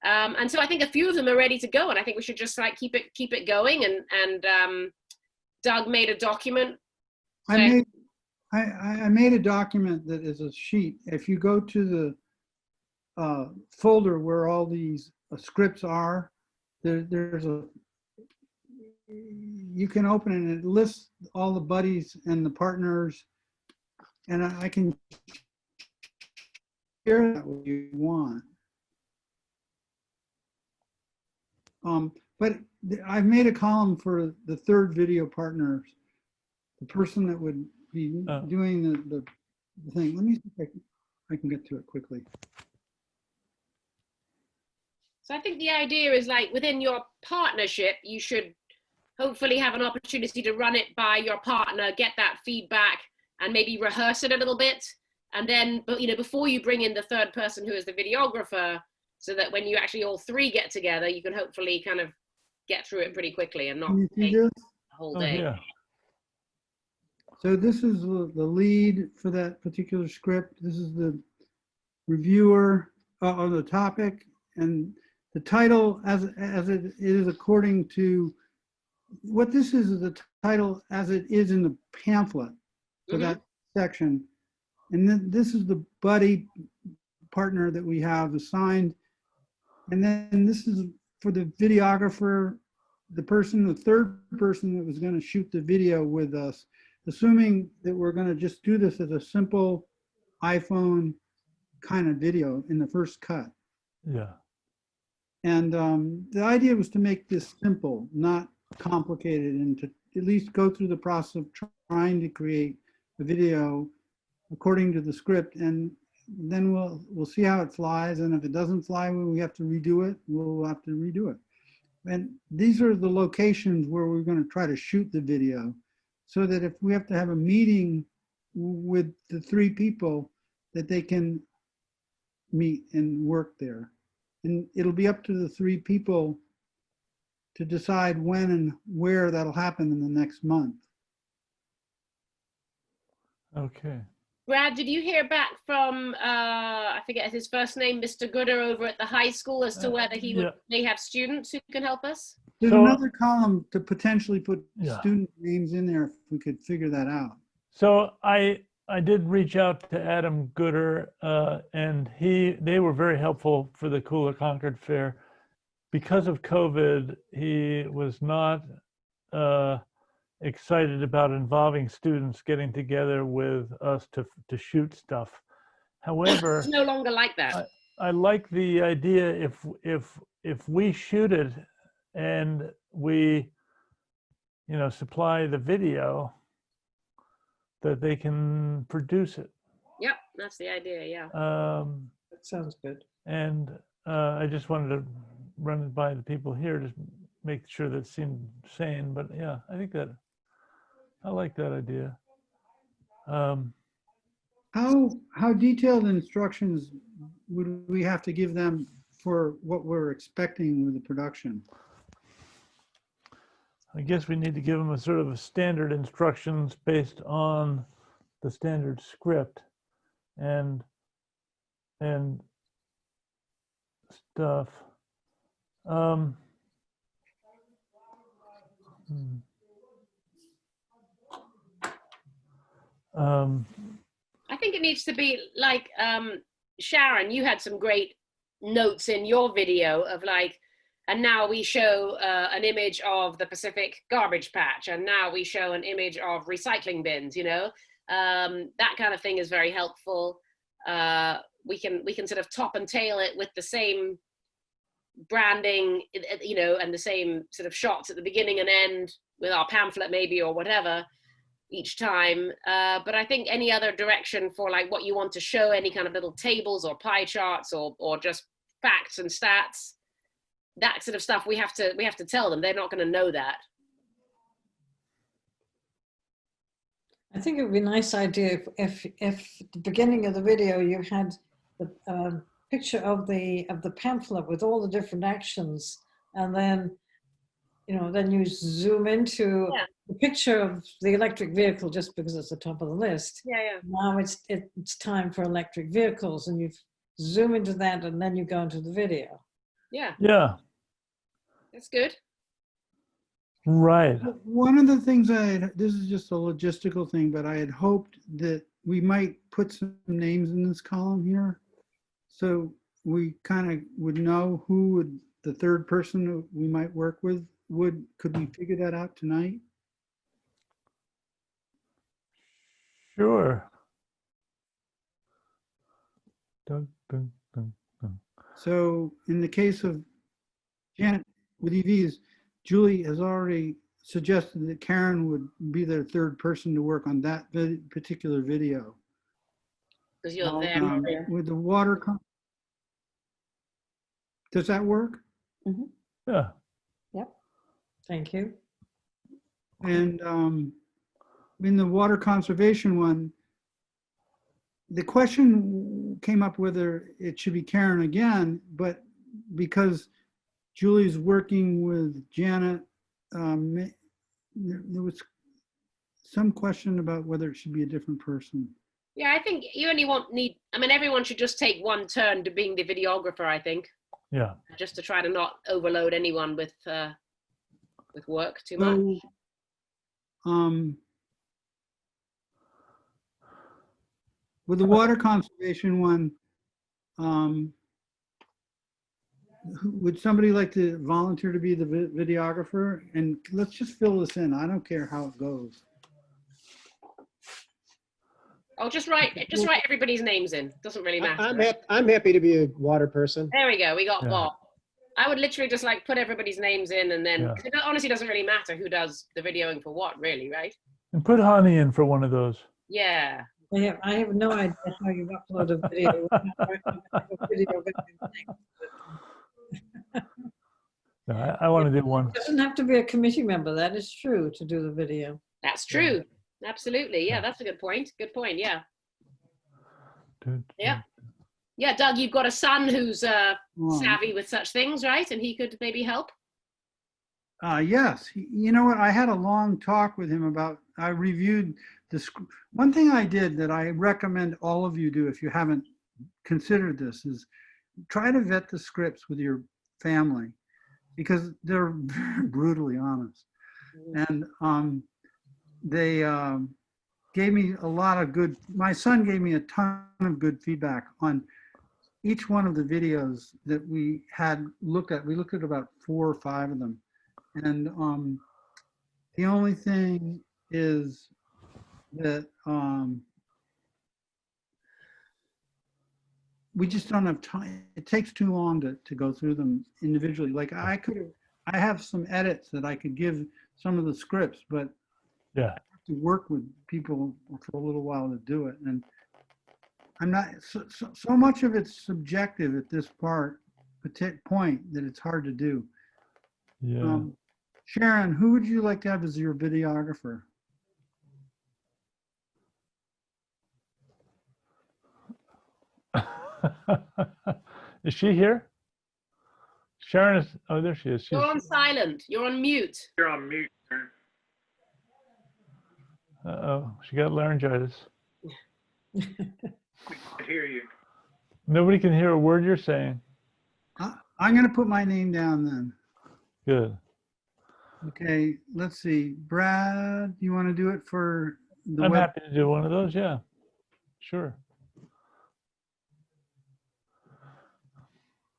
And so I think a few of them are ready to go, and I think we should just like keep it going. And Doug made a document. I made a document that is a sheet. If you go to the folder where all these scripts are, you can open it and it lists all the buddies and the partners, and I can share that what you want. But I've made a column for the third video partners, the person that would be doing the thing. Let me see if I can get to it quickly. So I think the idea is like within your partnership, you should hopefully have an opportunity to run it by your partner, get that feedback, and maybe rehearse it a little bit. And then, before you bring in the third person who is the videographer, so that when you actually all three get together, you can hopefully kind of get through it pretty quickly and not take a whole day. Yeah. So this is the lead for that particular script. This is the reviewer on the topic, and the title as it is according to what this is the title as it is in the pamphlet for that section. And then this is the buddy partner that we have assigned. And then this is for the videographer, the third person that was going to shoot the video with us, assuming that we're going to just do this as a simple iPhone kind of video in the first cut. Yeah. And the idea was to make this simple, not complicated, and to at least go through the process of trying to create a video according to the script, and then we'll see how it flies. And if it doesn't fly when we have to redo it, we'll have to redo it. And these are the locations where we're going to try to shoot the video, so that if we have to have a meeting with the 3 people, that they can meet and work there. And it'll be up to the 3 people to decide when and where that'll happen in the next month. Okay. Brad, did you hear back from, I forget his first name, Mr. Gooder over at the high school as to whether he would, they have students who can help us? There's So- another column to potentially put Yeah. student names in there if we could figure that out. So I did reach out to Adam Gooder, and they were very helpful for the Cooler Concord Fair. Because of COVID, he was not excited about involving students getting together with us to shoot stuff. However, It's no longer like that. I like the idea if we shoot it and we, supply the video, that they can produce it. Yep, that's the idea, yeah. That sounds good. And I just wanted to run it by the people here to make sure that it seemed sane. But yeah, I like that idea. How detailed instructions would we have to give them for what we're expecting with the production? I guess we need to give them a sort of a standard instructions based on the standard script and stuff. I think it needs to be like, Sharon, you had some great notes in your video of like, and now we show an image of the Pacific garbage patch, and now we show an image of recycling bins, that kind of thing is very helpful. We can sort of top and tail it with the same branding, and the same sort of shots at the beginning and end with our pamphlet maybe, or whatever, each time. But I think any other direction for like what you want to show, any kind of little tables or pie charts or just facts and stats, that sort of stuff, we have to tell them. They're not going to know that. I think it would be a nice idea if at the beginning of the video you had the picture of the pamphlet with all the different actions, and then then you zoom into the picture of the electric vehicle just because it's the top of the list. Yeah. Now it's time for electric vehicles, and you zoom into that, and then you go into the video. Yeah. Yeah, That's good. right. One of the things this is just a logistical thing, but I had hoped that we might put some names in this column here, so we kind of would know who the third person we might work with could we figure that out tonight? Sure. Dun, dun, dun, dun. So in the case of Janet with EVs, Julie has already suggested that Karen would be their third person to work on that particular video. Because you're there. With the water, does that work? Yeah. Thank you. And in the water conservation one, the question came up whether it should be Karen again, but because Julie's working with Janet, there was some question about whether it should be a different person. Yeah, I think you only everyone should just take one turn to being the videographer, I think. Yeah. Just to try to not overload anyone with work too much. So, with the water conservation one, Would somebody like to volunteer to be the videographer? And let's just fill this in. I don't care how it goes. I'll just write everybody's names in. Doesn't really matter. I'm happy to be a water person. There we go. We got Yeah. Bob. I would literally just like put everybody's names in, and then Yeah. 'cause it honestly doesn't really matter who does the videoing for what, really, right? And put Honey in for one of those. Yeah. I have no idea how you upload a video. No, I want to do one. It doesn't have to be a committee member. That is true, to do the video. That's true. Absolutely. Yeah, that's a good point. Good point. Yeah. Yeah. Yeah, Doug, you've got a son who's savvy with such things, right? And he could maybe help. Yes. You know what? I had a long talk with him about, I reviewed this. One thing I did that I recommend all of you do if you haven't considered this is try to vet the scripts with your family because they're brutally honest. And they gave me a lot of good, my son gave me a ton of good feedback on each one of the videos that we had looked at. We looked at about 4 or 5 of them. And the only thing is that we just don't have time. It takes too long to go through them individually. Like I have some edits that I could give some of the scripts, but yeah, I have to work with people for a little while to do it. And I'm not, so much of it's subjective at this point that it's hard to do. yeah. Sharon, who would you like to have as your videographer? Is she here? Sharon is, oh, there she is. You're on silent. You're on mute. You're on mute. Uh-oh, she got laryngitis. We can't hear you. Nobody can hear a word you're saying. I'm going to put my name down then. Good. Okay, let's see. Brad, you want to do it for the I'm web? happy to do one of those, yeah. Sure.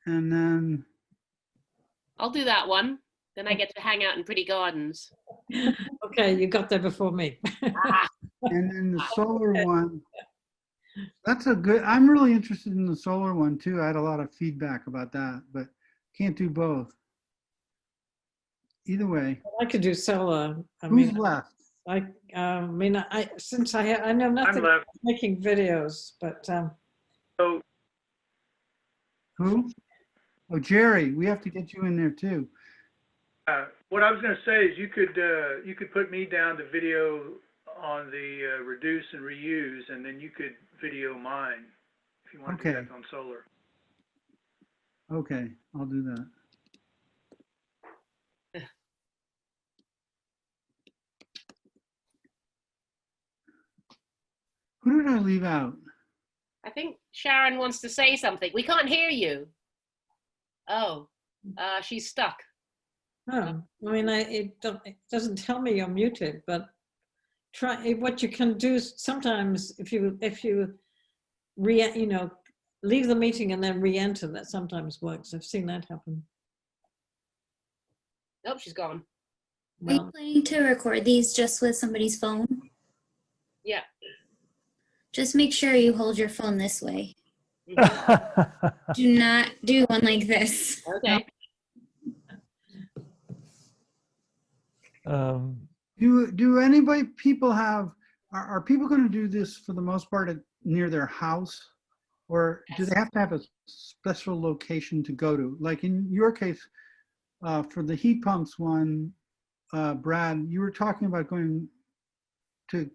And then, I'll do that one. Then I get to hang out in pretty gardens. Okay, you got there before me. and then the solar one. That's a good, I'm really interested in the solar one too. I had a lot of feedback about that, but can't do both. Either way. I could do solar. Who's left? I since I know nothing I'm about left. making videos, but So Who? Oh, Jerry, we have to get you in there too. what I was going to say is you could put me down to video on the reduce and reuse, and then you could video mine if you want to do Okay. that on solar. Okay, I'll do that. Who did I leave out? I think Sharon wants to say something. We can't hear you. Oh, she's stuck. oh, I mean, it doesn't tell me you're muted, but try what you can do is sometimes if you leave the meeting and then re-enter, that sometimes works. I've seen that happen. Nope, she's gone. Are you Well, planning to record these just with somebody's phone? Yeah. Just make sure you hold your phone this way. Do not do one like this. Okay. Do people have, are people going to do this for the most part near their house? Or do they have to have a special location to go to? Like in your case, for the heat pumps one, Brad, you were talking about going to.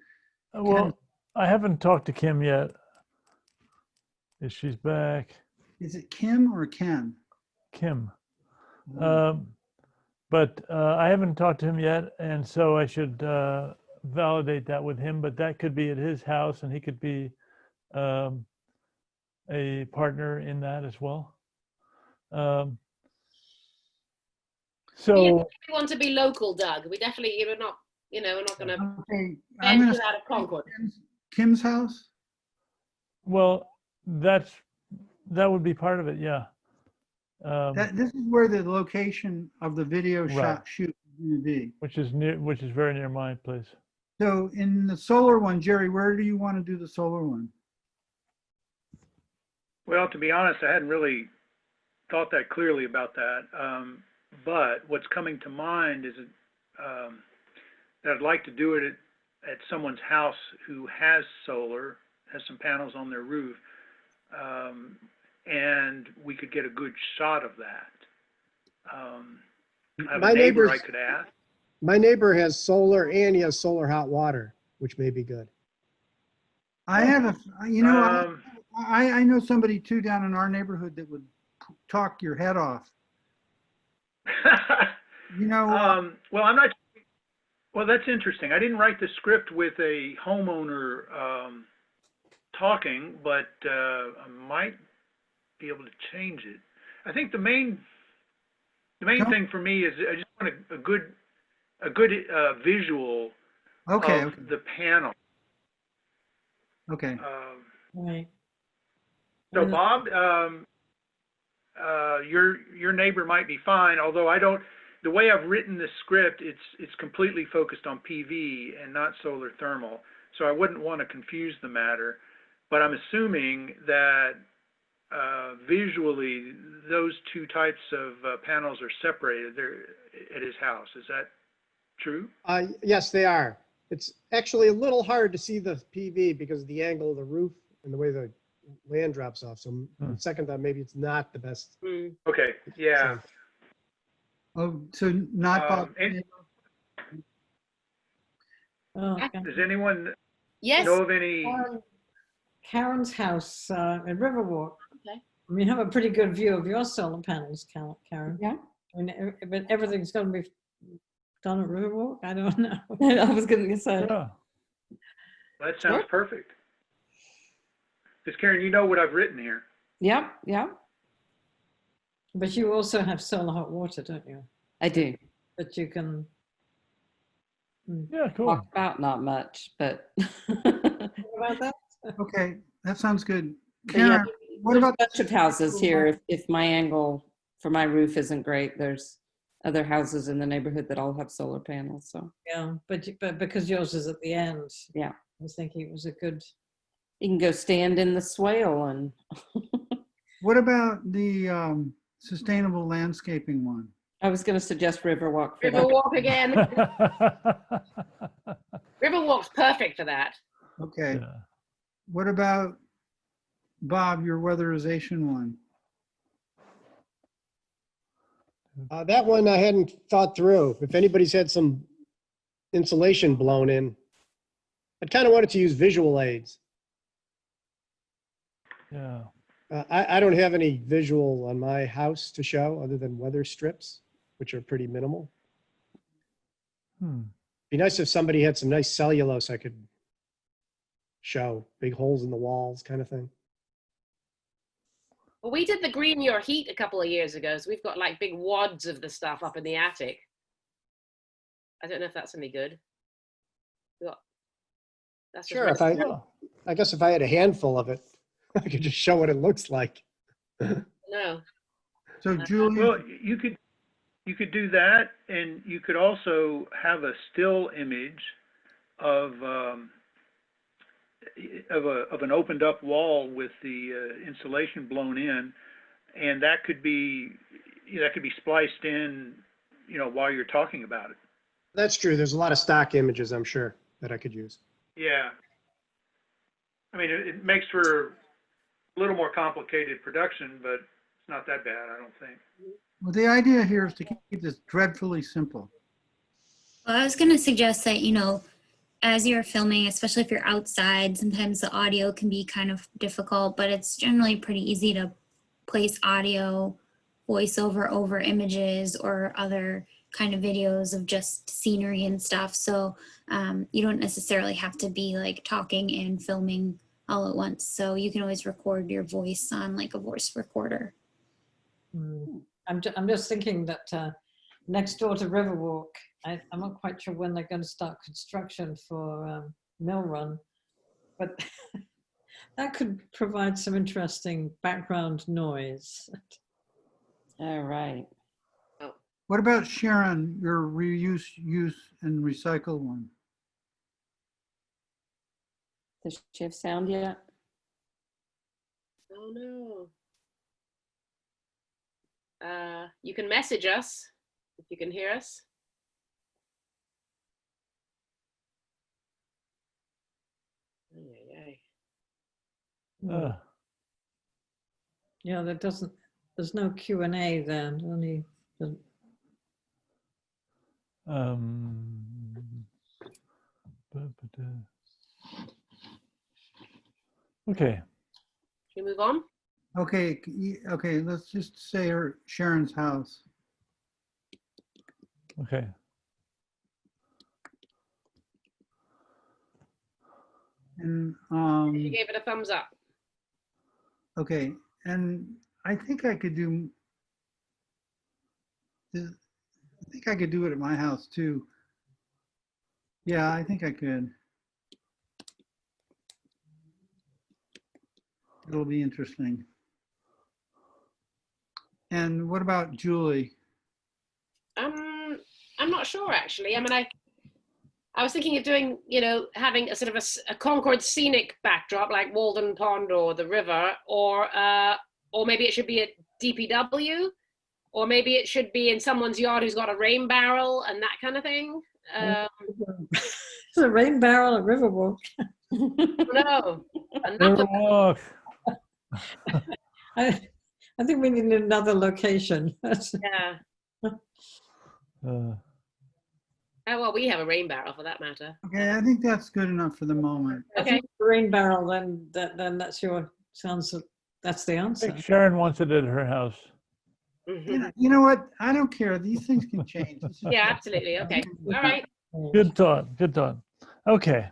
Well, I haven't talked to Kim yet. If she's back. Is it Kim or Ken? Kim. But I haven't talked to him yet, and so I should validate that with him. But that could be at his house, and he could be a partner in that as well. So We want to be local, Doug. We definitely, we're not going to Okay, bend you out of Concord. Kim's house? well, that would be part of it, yeah. This is where the location of the video Right. shoot is going to be. which is very near my place. So in the solar one, Jerry, where do you want to do the solar one? Well, to be honest, I hadn't really thought that clearly about that. But what's coming to mind is that I'd like to do it at someone's house who has solar, has some panels on their roof, and we could get a good shot of that. I have My a neighbor I neighbor's- could ask. My neighbor has solar and he has solar hot water, which may be good. I have a, you know, I know somebody too down in our neighborhood that would talk your head off. You know, Well, I'm not. Well, that's interesting. I didn't write the script with a homeowner talking, but I might be able to change it. I think the main thing for me is I just want a good visual okay, of the panel. okay. Right. So Bob, your neighbor might be fine, although I don't. The way I've written the script, it's completely focused on PV and not solar thermal. So I wouldn't want to confuse the matter, but I'm assuming that visually those two types of panels are separated there at his house. Is that true? Yes, they are. It's actually a little hard to see the PV because of the angle of the roof and the way the land drops off. So on second thought, maybe it's not the best. Okay, yeah. Oh, so not Bob. Oh, okay. Does anyone Yes. know of any? Karen's house in Riverwalk. Okay. I mean, you have a pretty good view of your solar panels, Karen. Yeah. I mean, but everything's going to be done at Riverwalk? I don't know. I was going to say. Yeah. That sounds perfect. Because Karen, you know what I've written here. Yeah, yeah, But you also have solar hot water, don't you? I do. That you can. Yeah, cool. Talk about not much, but. What about that? Okay, that sounds good. But yeah, Karen, what there's about a bunch of houses here? If my angle for my roof isn't great, there's other houses in the neighborhood that all have solar panels. So Yeah, but because yours is at the end. Yeah. I was thinking it was a good. you can go stand in the swale and. what about the sustainable landscaping one? I was going to suggest Riverwalk for that. Riverwalk again. Riverwalk's perfect for that. Okay. Yeah. What about Bob, your weatherization one? That one I hadn't thought through. If anybody's had some insulation blown in, I kind of wanted to use visual aids. Yeah. I don't have any visual on my house to show other than weather strips, which are pretty minimal. Be nice if somebody had some nice cellulose I could show, big holes in the walls kind of thing. Well, we did the Green Your Heat a couple of years ago, so we've got like big wads of the stuff up in the attic. I don't know if that's any good. That's Sure, I guess if I had a handful of it, I could just show what it looks like. No. So Julie, Well, you could do that, and you could also have a still image of an opened up wall with the insulation blown in, and that could be spliced in, while you're talking about it. That's true. There's a lot of stock images, I'm sure, that I could use. Yeah. I mean, it makes for a little more complicated production, but it's not that bad, I don't think. well, the idea here is to keep this dreadfully simple. Well, I was going to suggest that, as you're filming, especially if you're outside, sometimes the audio can be kind of difficult, but it's generally pretty easy to place audio, voiceover over images or other kind of videos of just scenery and stuff. So you don't necessarily have to be like talking and filming all at once. So you can always record your voice on like a voice recorder. I'm just thinking that next door to Riverwalk, I'm not quite sure when they're going to start construction for Mill Run, but that could provide some interesting background noise. All right. What about Sharon, your reuse, use, and recycle one? Does she have sound yet? Oh no. You can message us if you can hear us. Yeah, there's no Q&A then, only, Okay. Should we move on? Okay, okay, let's just say Sharon's house. Okay. And, You gave it a thumbs up. okay, and I think I could do, it at my house too. Yeah, I think I could. It'll be interesting. And what about Julie? I'm not sure actually. I mean, I was thinking of doing, having a sort of a Concord scenic backdrop like Walden Pond or the river, or maybe it should be a DPW, or maybe it should be in someone's yard who's got a rain barrel and that kind of thing. it's a rain barrel at Riverwalk. No, Riverwalk. I think we need another location. Yeah. Well, we have a rain barrel for that matter. Okay, I think that's good enough for the moment. Okay. Rain barrel, then that's that's the I answer. think Sharon wants it at her house. Mm-hmm. You know what? I don't care. These things can change. Yeah, absolutely. Okay. All right. Good thought. Good thought. Okay.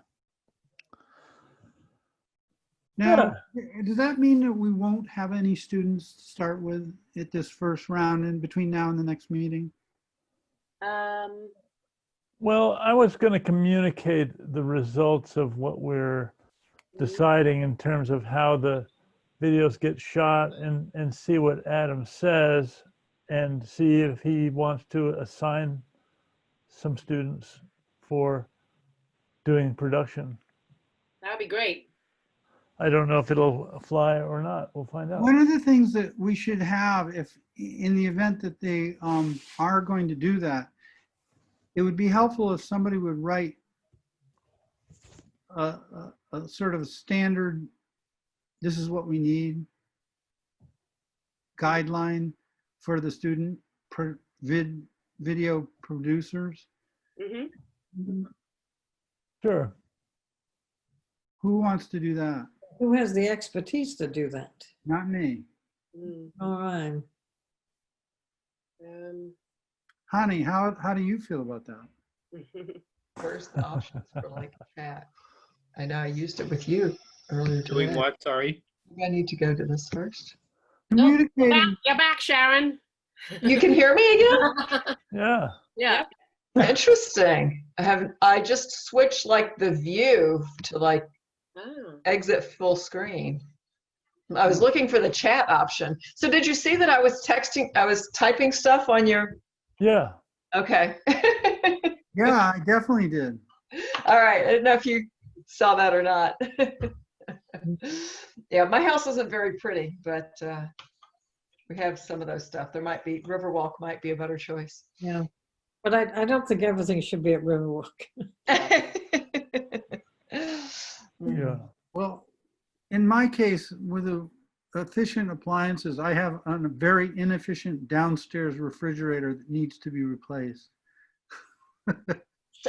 Now, does that mean that we won't have any students to start with at this first round in between now and the next meeting? Well, I was going to communicate the results of what we're deciding in terms of how the videos get shot and see what Adam says and see if he wants to assign some students for doing production. That would be great. I don't know if it'll fly or not. We'll find out. One of the things that we should have, if in the event that they are going to do that, it would be helpful if somebody would write a sort of a standard, this is what we need, guideline for the student video producers. Mm-hmm. Sure. Who wants to do that? Who has the expertise to do that? Not me. All right. Honey, how do you feel about that? Where's the options for like chat? I know I used it with you earlier today. Doing what? Sorry. I need to go to this first. Communicating. You're back, Sharon. You can hear me again? Yeah. Yeah. Interesting. I just switched like the view to like exit full screen. I was looking for the chat option. So did you see that I was typing stuff on your? Yeah. Okay. Yeah, I definitely did. All right. I didn't know if you saw that or not. Yeah, my house isn't very pretty, but we have some of those stuff. Riverwalk might be a better choice. Yeah. But I don't think everything should be at Riverwalk. Yeah. Well, in my case, with the efficient appliances, I have a very inefficient downstairs refrigerator that needs to be replaced.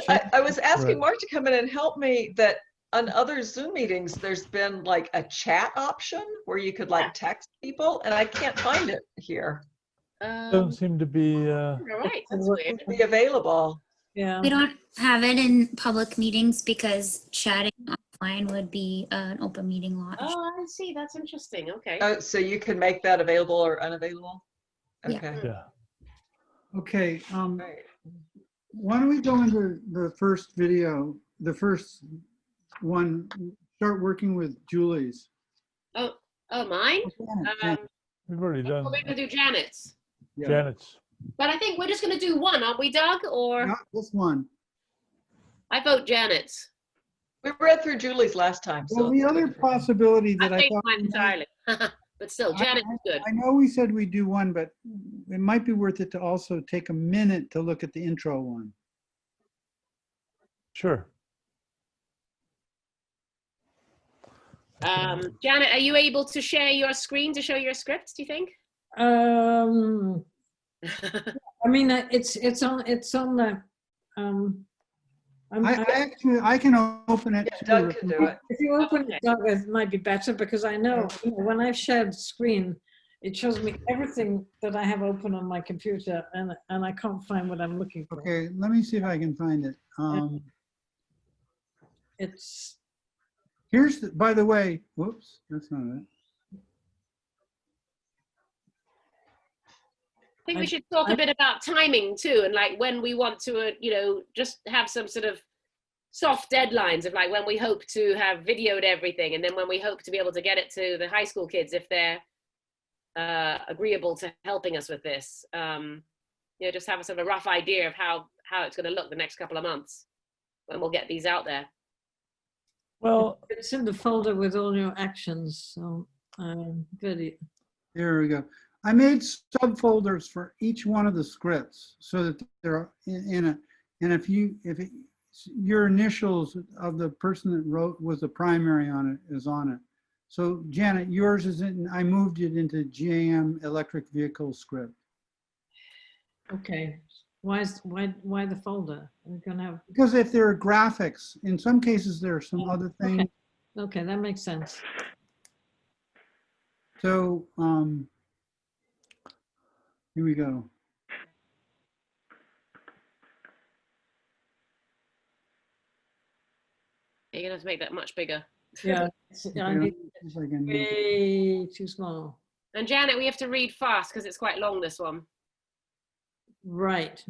I was asking Mark to come in and help me that on other Zoom meetings, there's been like a chat option where you could like text people, and I can't find it here. Doesn't seem to be. All right. That's weird. Be available. Yeah. We don't have it in public meetings because chatting offline would be an open meeting law. Oh, I see. That's interesting. Okay. Oh, so you can make that available or unavailable? Yeah. Okay. Yeah. Okay. Right. Why don't we go into the first video, the first one, start working with Julie's. Oh, mine? Yeah. We've already done. We're going to do Janet's. Yeah. Janet's. But I think we're just going to do one, aren't we, Doug? Or Not this one. I vote Janet's. We read through Julie's last time. Well, So the other possibility that I I changed thought, mine entirely. But still, Janet's is good. I know we said we do one, but it might be worth it to also take a minute to look at the intro one. Sure. Janet, are you able to share your screen to show your script, do you think? I mean, it's on the, I can open it. Yeah, too. Doug can do it. if you open it, Doug, it might be better because I know, when I've shared screen, it shows me everything that I have open on my computer and I can't find what I'm looking for. Okay, let me see if I can find it. It's, Here's, by the way, whoops, that's not it. I think we should talk a bit about timing too, and like when we want to, just have some sort of soft deadlines of like when we hope to have videoed everything, and then when we hope to be able to get it to the high school kids if they're agreeable to helping us with this. Just have a sort of a rough idea of how it's going to look the next couple of months when we'll get these out there. Well, it's in the folder with all your actions. So good. There we go. I made subfolders for each one of the scripts so that they're in it. And if your initials of the person that wrote was the primary on it is on it. So Janet, yours is in, I moved it into GM electric vehicle script. Okay. Why the folder? We're gonna have. Because if there are graphics, in some cases there are some other things. Okay, that makes sense. So here we go. You're gonna have to make that much bigger. Yeah, I need If I can- way too small. And Janet, we have to read fast because it's quite long, this one. Right.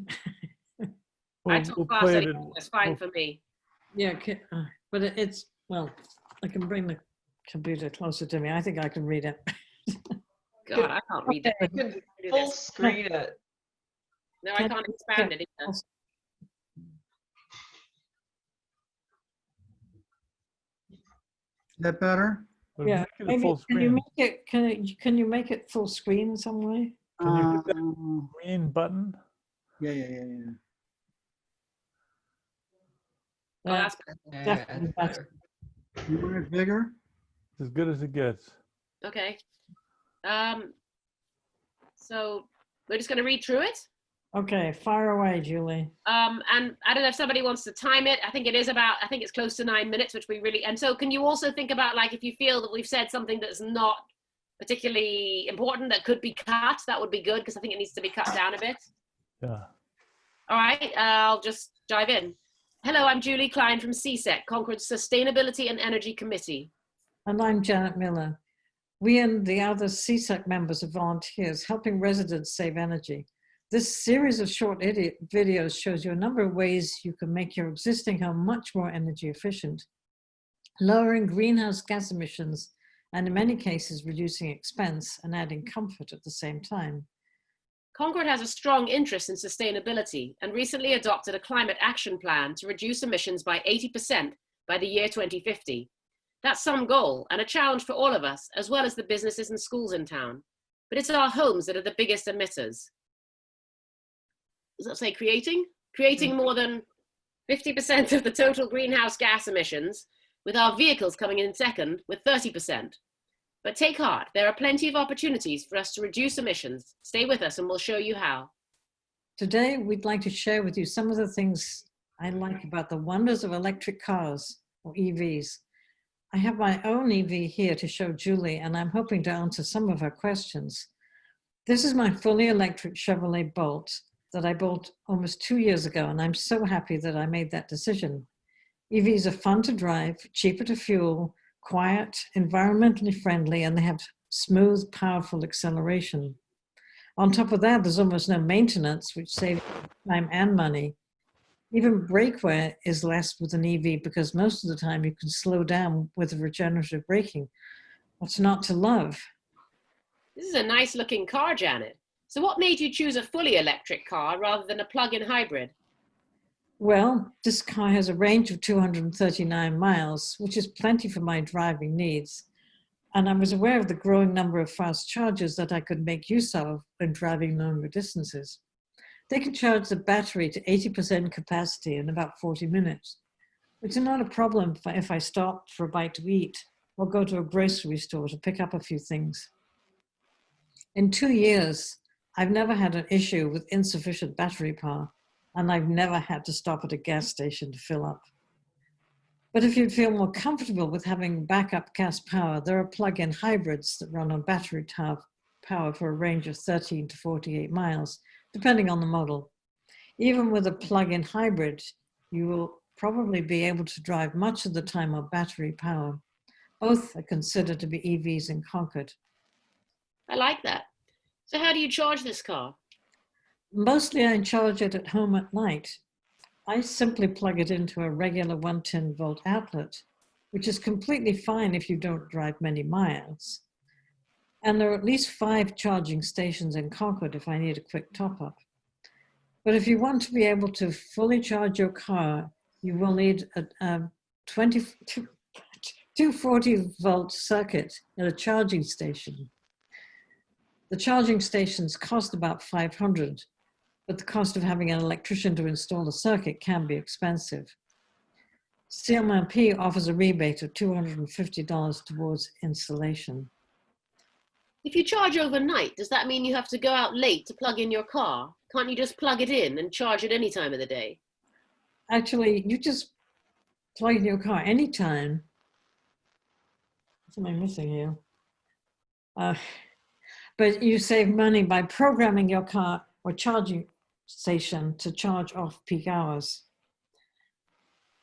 I talk fast anyway, it's fine for me. Yeah, but it's, well, I can bring the computer closer to me. I think I can read it. God, I can't read it. You can full screen it. No, I can't expand it either. Is that better? Yeah, Make it maybe, full can you screen. make it, can you make it full screen some way? Can you hit that green button? Yeah. Oh, that's Definitely better. You want it bigger? As good as it gets. okay. So we're just going to read through it. Okay, fire away, Julie. And I don't know if somebody wants to time it. I think it's close to 9 minutes, which we really, and so can you also think about like, if you feel that we've said something that's not particularly important that could be cut, that would be good because I think it needs to be cut down a bit. Yeah. All right, I'll just dive in. Hello, I'm Julie Klein from CSEC, Concord's Sustainability and Energy Committee. And I'm Janet Miller. We and the other CSEC members are volunteers helping residents save energy. This series of short videos shows you a number of ways you can make your existing home much more energy efficient, lowering greenhouse gas emissions, and in many cases, reducing expense and adding comfort at the same time. Concord has a strong interest in sustainability and recently adopted a climate action plan to reduce emissions by 80% by the year 2050. That's some goal and a challenge for all of us, as well as the businesses and schools in town. But it's our homes that are the biggest emitters. Does that say creating? Creating more than 50% of the total greenhouse gas emissions, with our vehicles coming in second with 30%. But take heart, there are plenty of opportunities for us to reduce emissions. Stay with us and we'll show you how. Today, we'd like to share with you some of the things I like about the wonders of electric cars, or EVs. I have my own EV here to show Julie, and I'm hoping to answer some of her questions. This is my fully electric Chevrolet Bolt that I bought almost 2 years ago, and I'm so happy that I made that decision. EVs are fun to drive, cheaper to fuel, quiet, environmentally friendly, and they have smooth, powerful acceleration. On top of that, there's almost no maintenance, which saves time and money. Even brake wear is less with an EV because most of the time you can slow down with regenerative braking. What's not to love? This is a nice looking car, Janet. So what made you choose a fully electric car rather than a plug-in hybrid? Well, this car has a range of 239 miles, which is plenty for my driving needs. And I was aware of the growing number of fast chargers that I could make use of when driving longer distances. They can charge the battery to 80% capacity in about 40 minutes, which is not a problem if I stop for a bite to eat or go to a grocery store to pick up a few things. In 2 years, I've never had an issue with insufficient battery power, and I've never had to stop at a gas station to fill up. But if you'd feel more comfortable with having backup gas power, there are plug-in hybrids that run on battery power for a range of 13 to 48 miles, depending on the model. Even with a plug-in hybrid, you will probably be able to drive much of the time on battery power. Both are considered to be EVs in Concord. I like that. So how do you charge this car? Mostly I charge it at home at night. I simply plug it into a regular 110-volt outlet, which is completely fine if you don't drive many miles. And there are at least 5 charging stations in Concord if I need a quick top-up. But if you want to be able to fully charge your car, you will need a 240-volt circuit at a charging station. The charging stations cost about $500, but the cost of having an electrician to install the circuit can be expensive. CMRP offers a rebate of $250 towards installation. If you charge overnight, does that mean you have to go out late to plug in your car? Can't you just plug it in and charge at any time of the day? Actually, you just plug in your car anytime. What am I missing here? But you save money by programming your car or charging station to charge off peak hours.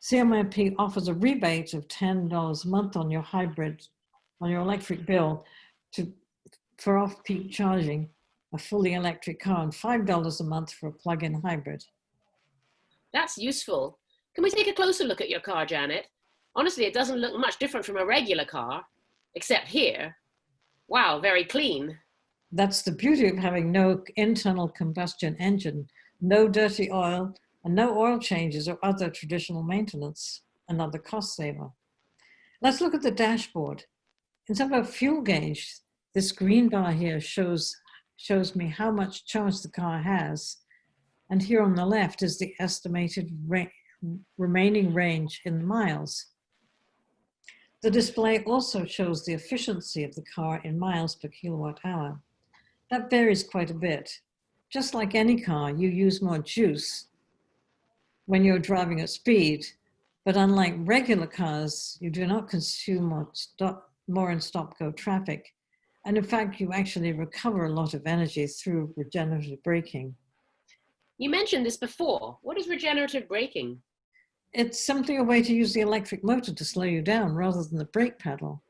CMRP offers a rebate of $10 a month on your hybrid, on your electric bill for off-peak charging a fully electric car, and $5 a month for a plug-in hybrid. That's useful. Can we take a closer look at your car, Janet? Honestly, it doesn't look much different from a regular car, except here. Wow, very clean. That's the beauty of having no internal combustion engine, no dirty oil, and no oil changes or other traditional maintenance, another cost saver. Let's look at the dashboard. Instead of a fuel gauge, this green bar here shows me how much charge the car has. And here on the left is the estimated remaining range in miles. The display also shows the efficiency of the car in miles per kilowatt hour. That varies quite a bit. Just like any car, you use more juice when you're driving at speed, but unlike regular cars, you do not consume more in stop-go traffic. And in fact, you actually recover a lot of energy through regenerative braking. You mentioned this before. What is regenerative braking? It's simply a way to use the electric motor to slow you down rather than the brake pedal.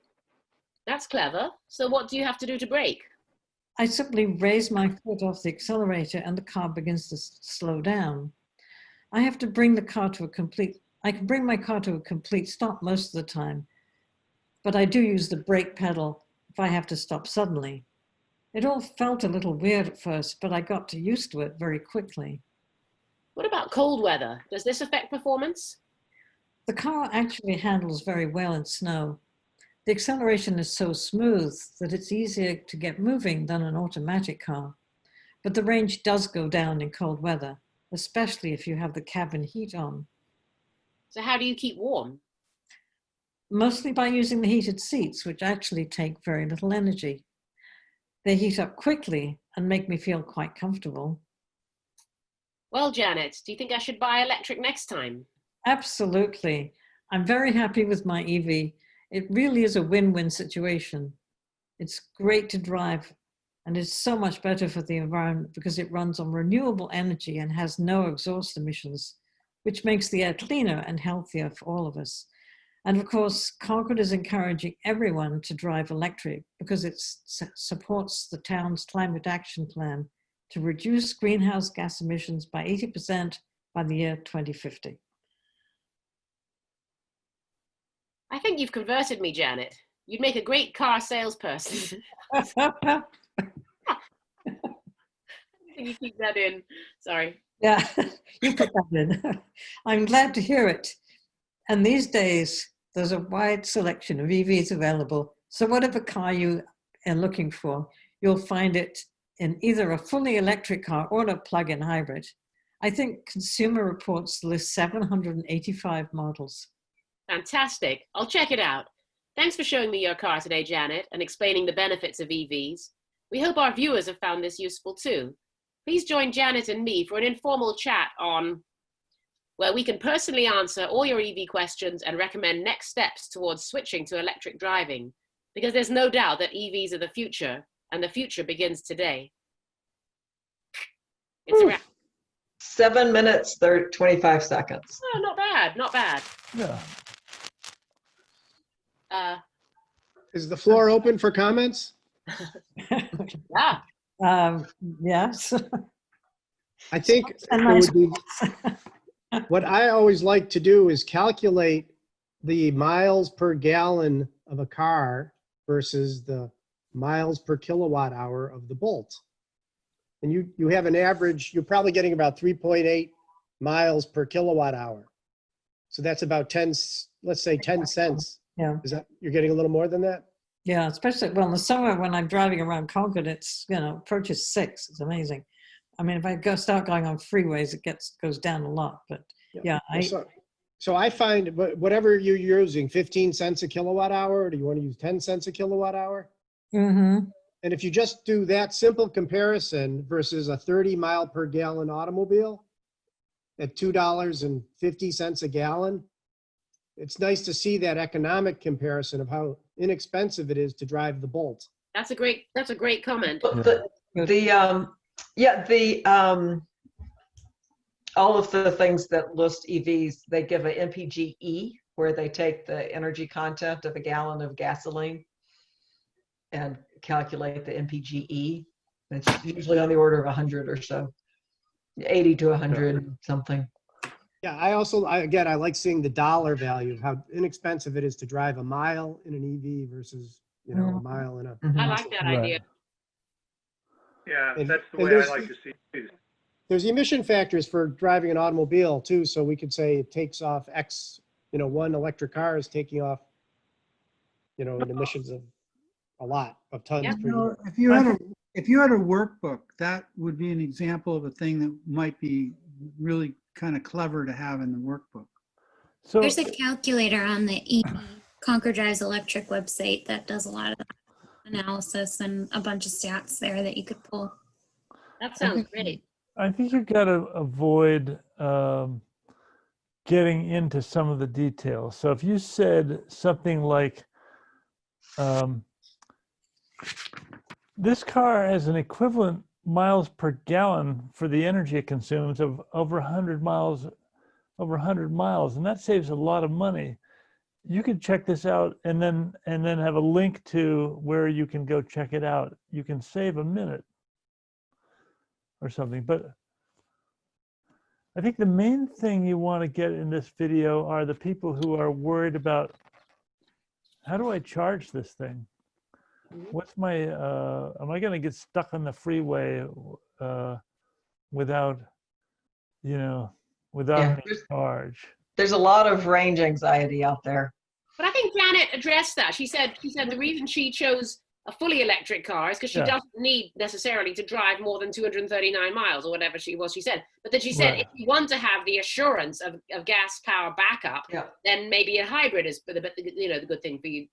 That's clever. So what do you have to do to brake? I simply raise my foot off the accelerator and the car begins to slow down. I have to bring the car to I can bring my car to a complete stop most of the time, but I do use the brake pedal if I have to stop suddenly. It all felt a little weird at first, but I got used to it very quickly. What about cold weather? Does this affect performance? The car actually handles very well in snow. The acceleration is so smooth that it's easier to get moving than an automatic car. But the range does go down in cold weather, especially if you have the cabin heat on. So how do you keep warm? Mostly by using the heated seats, which actually take very little energy. They heat up quickly and make me feel quite comfortable. Well, Janet, do you think I should buy electric next time? Absolutely. I'm very happy with my EV. It really is a win-win situation. It's great to drive, and it's so much better for the environment because it runs on renewable energy and has no exhaust emissions, which makes the air cleaner and healthier for all of us. And of course, Concord is encouraging everyone to drive electric because it supports the town's climate action plan to reduce greenhouse gas emissions by 80% by the year 2050. I think you've converted me, Janet. You'd make a great car salesperson. you keep that in. Sorry. Yeah, you put that in. I'm glad to hear it. And these days, there's a wide selection of EVs available. So whatever car you are looking for, you'll find it in either a fully electric car or a plug-in hybrid. I think Consumer Reports lists 785 models. Fantastic. I'll check it out. Thanks for showing me your car today, Janet, and explaining the benefits of EVs. We hope our viewers have found this useful too. Please join Janet and me for an informal chat where we can personally answer all your EV questions and recommend next steps towards switching to electric driving, because there's no doubt that EVs are the future, and the future begins today. It's a wrap. 7 minutes, 25 seconds. Oh, not bad, not bad. Yeah. Is the floor open for comments? Yeah. Yes. I think And it nice would be, what I always like to do is calculate the miles per gallon of a car versus the miles per kilowatt hour of the Bolt. And you have an average, you're probably getting about 3.8 miles per kilowatt hour. So that's about 10, let's say 10 cents. Yeah. Is that, you're getting a little more than that? Yeah, especially, well, in the summer when I'm driving around Concord, it's, approaches 6. It's amazing. I mean, if I start going on freeways, it goes down a lot, but yeah. So I find whatever you're using, 15 cents a kilowatt hour, or do you want to use 10 cents a kilowatt hour? Mm-hmm. And if you just do that simple comparison versus a 30 mile per gallon automobile at $2.50 a gallon, it's nice to see that economic comparison of how inexpensive it is to drive the Bolt. That's a great comment. All of the things that list EVs, they give a MPGE, where they take the energy content of a gallon of gasoline and calculate the MPGE. It's usually on the order of 100 or so, 80 to 100 something. Yeah, I like seeing the dollar value of how inexpensive it is to drive a mile in an EV versus, a mile in a. I like that idea. Yeah, And- that's the and way I there's- like to see it. There's emission factors for driving an automobile too, so we could say it takes off X, one electric car is taking off, in emissions of a lot of tons Yeah. per year. If you had a workbook, that would be an example of a thing that might be really kind of clever to have in the workbook. So There's a calculator on the Concord Drives Electric website that does a lot of analysis and a bunch of stats there that you could pull. That sounds great. I think you've got to avoid getting into some of the details. So if you said something like, this car has an equivalent miles per gallon for the energy it consumes of over 100 miles, and that saves a lot of money. You could check this out and then have a link to where you can go check it out. You can save a minute or something. But I think the main thing you want to get in this video are the people who are worried about, how do I charge this thing? What's my, am I going to get stuck on the freeway without any charge? There's a lot of range anxiety out there. But I think Janet addressed that. She said the reason she chose a fully electric car is because she doesn't need necessarily to drive more than 239 miles or whatever she said. But then she said, if you want to have the assurance of gas power backup, then maybe a hybrid is the good thing for you.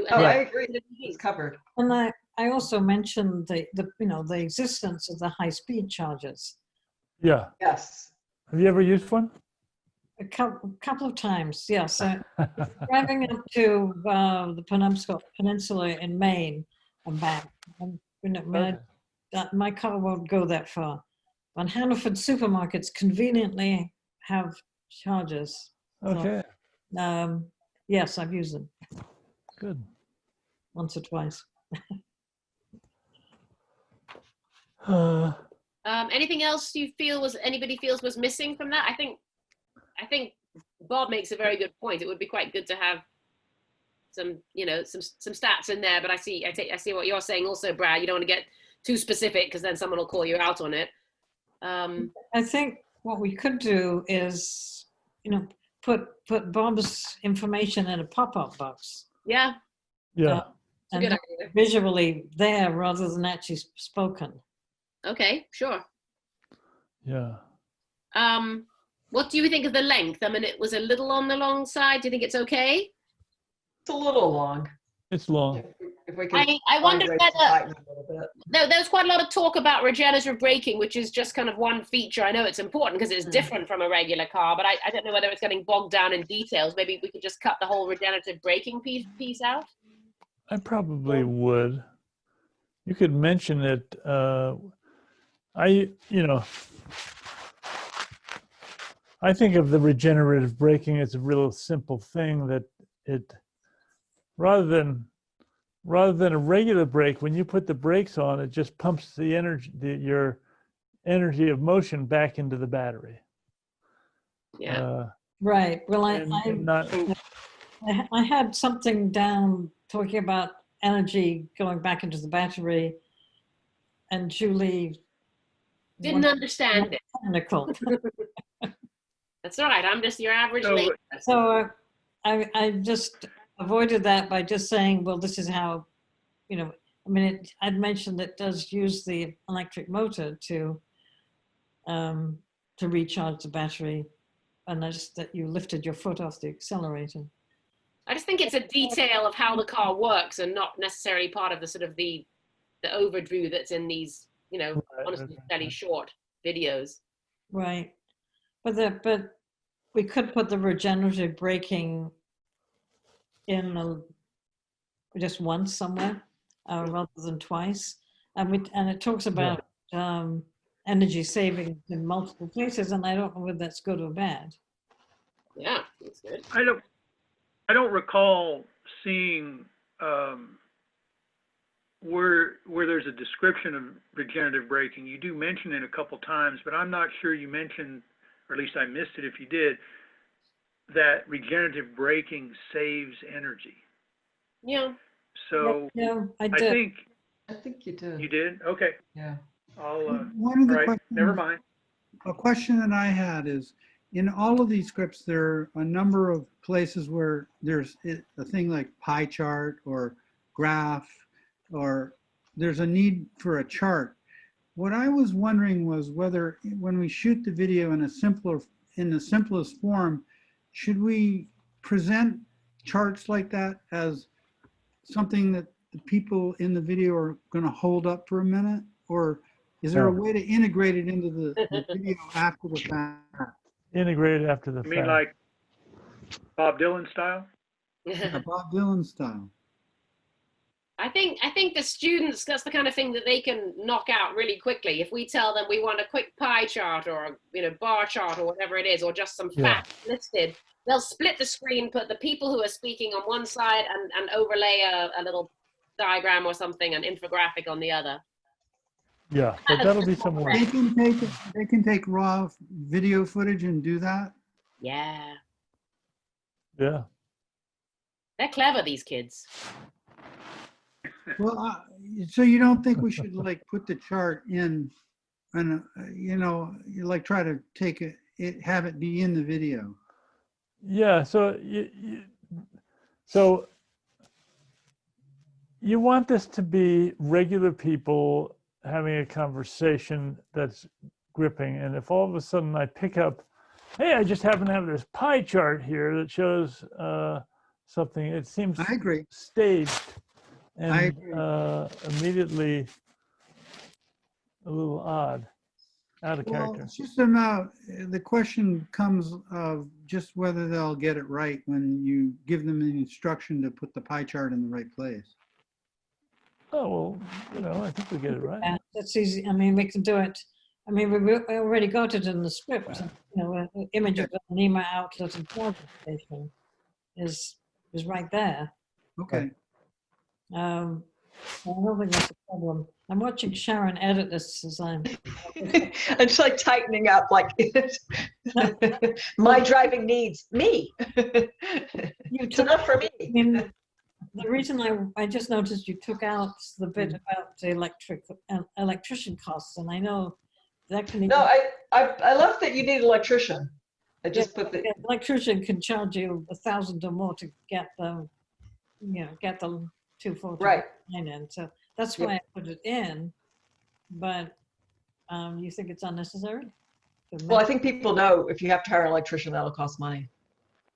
And I agree. It's covered. And I also mentioned the existence of the high-speed chargers. Yeah. Yes. Have you ever used one? A couple of times, yes. Driving up to the Peninsula in Maine and back. My car won't go that far. But Hannaford supermarkets conveniently have chargers. Okay. So, yes, I've used them. Good. Once or twice. Anything else anybody feels was missing from that? I think Bob makes a very good point. It would be quite good to have some stats in there, but I see what you're saying also, Brad. You don't want to get too specific because then someone will call you out on it. I think what we could do is, put Bob's information in a pop-up box. Yeah, Yeah. it's a And good have idea. it visually there rather than actually spoken. Okay, sure. Yeah. What do you think of the length? I mean, it was a little on the long side. Do you think it's okay? It's a little long. It's long. If we could I wondered find ways to whether tighten it a little bit. there was quite a lot of talk about regenerative braking, which is just kind of one feature. I know it's important because it's different from a regular car, but I don't know whether it's getting bogged down in details. Maybe we could just cut the whole regenerative braking piece out. I probably would. You could mention it. I think of the regenerative braking as a real simple thing that it, rather than a regular brake, when you put the brakes on, it just pumps the energy, your energy of motion back into the battery. Yeah. Right. Well, I had something down talking about energy going back into the battery, and Julie Didn't understand it. technical. That's all right. I'm just your average lady. So I just avoided that by just saying, well, this is how, I'd mentioned it does use the electric motor to recharge the battery, and just that you lifted your foot off the accelerator. I just think it's a detail of how the car works and not necessarily part of the sort of the overview that's in these, honestly fairly short videos. Right. But we could put the regenerative braking in just once somewhere rather than twice. And it talks about energy savings in multiple places, and I don't know whether that's good or bad. Yeah, that's good. I don't recall seeing where there's a description of regenerative braking. You do mention it a couple times, but I'm not sure you mentioned, or at least I missed it if you did, that regenerative braking saves energy. Yeah. So Yeah, I did. I think you did. You did? Okay. Yeah. One of the all right, questions, never mind. a question that I had is, in all of these scripts, there are a number of places where there's a thing like pie chart or graph, or there's a need for a chart. What I was wondering was whether when we shoot the video in the simplest form, should we present charts like that as something that the people in the video are going to hold up for a minute? Or is there a way to integrate it into the video after the fact? Integrated after the fact. You mean like Bob Dylan style? Yeah, Bob Dylan style. I think the students, that's the kind of thing that they can knock out really quickly. If we tell them we want a quick pie chart or a bar chart or whatever it is, or just some facts listed, they'll split the screen, put the people who are speaking on one side and overlay a little diagram or something, an infographic on the other. Yeah, but that'll be some work. They can take raw video footage and do that? Yeah. Yeah. They're clever, these kids. Well, so you don't think we should like put the chart in and, you like try to take it, have it be in the video? Yeah, so you want this to be regular people having a conversation that's gripping. And if all of a sudden I pick up, hey, I just happen to have this pie chart here that shows something, it seems I agree. Staged and I agree. Immediately a little out of character. It's just about, the question comes of just whether they'll get it right when you give them the instruction to put the pie chart in the right place. Oh, well, I think we get it right. That's easy. I mean, we can do it. I mean, we already got it in the script. An image of an email outlet and charging station is right there. Okay. I don't think that's a problem. I'm watching Sharon edit this as I'm It's like tightening up, like my driving needs me. It's enough for me. I mean, the reason I just noticed you took out the bit about the electrician costs, and I know That can No, I love that you need an electrician. I just put the, electrician can charge you 1,000 or more to get the, get the 240 right. in. So that's Yep. why I put it in. But you think it's unnecessary? Well, I think people know if you have to hire an electrician, that'll cost money.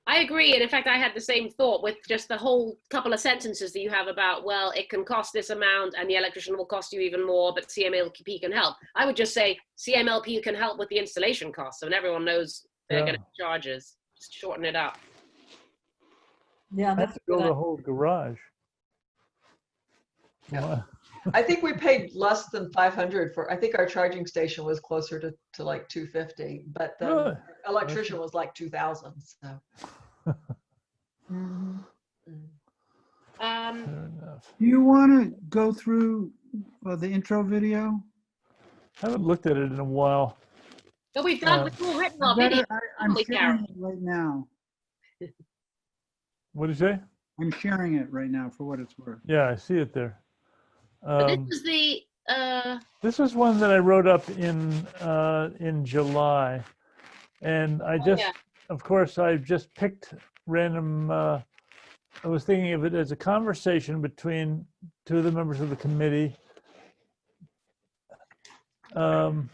I agree. And in fact, I had the same thought with just the whole couple of sentences that you have about, well, it can cost this amount and the electrician will cost you even more, but CMLP can help. I would just say CMLP can help with the installation costs. So everyone knows they're going to charge us. Just shorten it up. Yeah, I have that's to build a whole garage. Yeah. I think we paid less than 500 for, I think our charging station was closer to like 250, but the Really? electrician was like 2,000. So. Mhm. Fair enough. Do you want to go through the intro video? I haven't looked at it in a while. But we've all written our I'm video. sharing it right now. What did you say? I'm sharing it right now for what it's worth. Yeah, I see it there. But this is the This is one that I wrote up in July, and I just, of course, I just picked random. I was thinking of it as a conversation between two of the members of the committee. And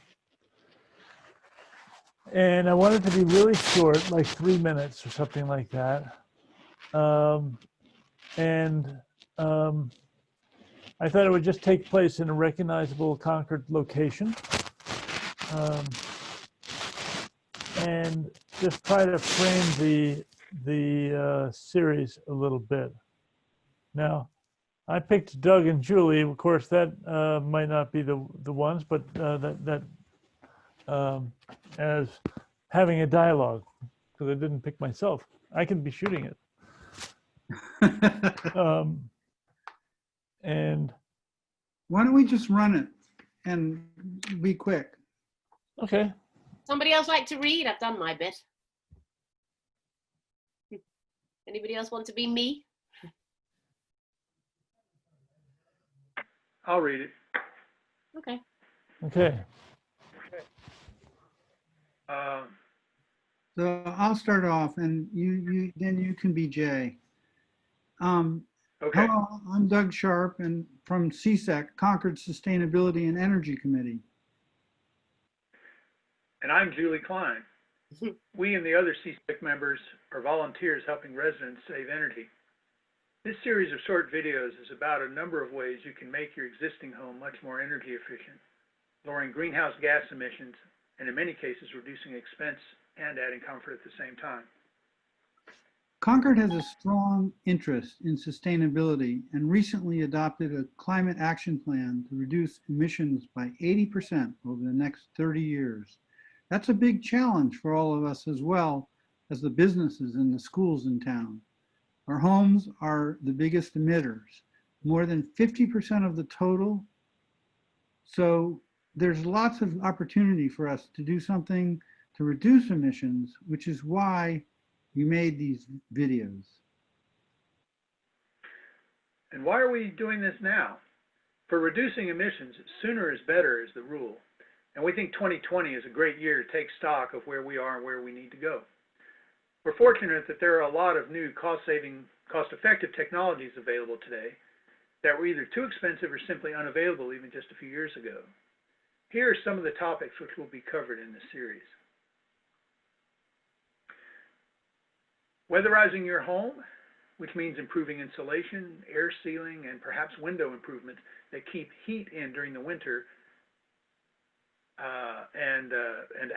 I wanted to be really short, like 3 minutes or something like that. I thought it would just take place in a recognizable Concord location, and just try to frame the series a little bit. Now, I picked Doug and Julie. Of course, that might not be the ones, but as having a dialogue, because I didn't pick myself. I can be shooting it. And why don't we just run it and be quick? Okay. Somebody else like to read? I've done my bit. Anybody else want to be me? I'll read it. Okay. Okay. So I'll start off, and then you can be Jay. Okay. Hello, I'm Doug Sharp, and from CSEC, Concord Sustainability and Energy Committee. And I'm Julie Klein. We and the other CSEC members are volunteers helping residents save energy. This series of short videos is about a number of ways you can make your existing home much more energy efficient, lowering greenhouse gas emissions, and in many cases, reducing expense and adding comfort at the same time. Concord has a strong interest in sustainability and recently adopted a climate action plan to reduce emissions by 80% over the next 30 years. That's a big challenge for all of us, as well as the businesses and the schools in town. Our homes are the biggest emitters, more than 50% of the total. So there's lots of opportunity for us to do something to reduce emissions, which is why we made these videos. And why are we doing this now? For reducing emissions, sooner is better is the rule. And we think 2020 is a great year to take stock of where we are and where we need to go. We're fortunate that there are a lot of new cost-saving, cost-effective technologies available today that were either too expensive or simply unavailable even just a few years ago. Here are some of the topics which will be covered in this series. Weatherizing your home, which means improving insulation, air sealing, and perhaps window improvements that keep heat in during the winter and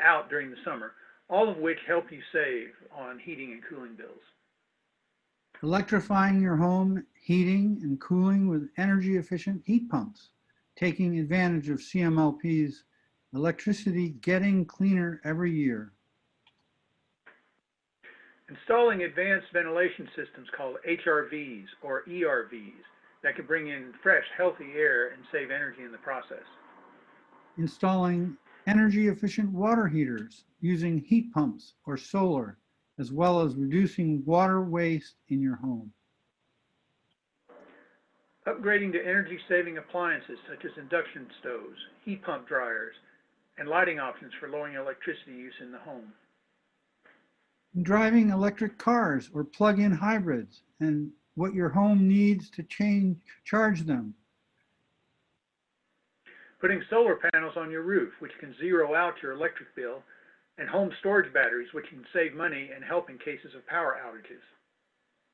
out during the summer, all of which help you save on heating and cooling bills. Electrifying your home heating and cooling with energy efficient heat pumps, taking advantage of CMLP's electricity getting cleaner every year. Installing advanced ventilation systems called HRVs or ERVs that can bring in fresh, healthy air and save energy in the process. Installing energy efficient water heaters using heat pumps or solar, as well as reducing water waste in your home. Upgrading to energy saving appliances such as induction stoves, heat pump dryers, and lighting options for lowering electricity use in the home. Driving electric cars or plug-in hybrids and what your home needs to charge them. Putting solar panels on your roof, which can zero out your electric bill, and home storage batteries, which can save money and help in cases of power outages.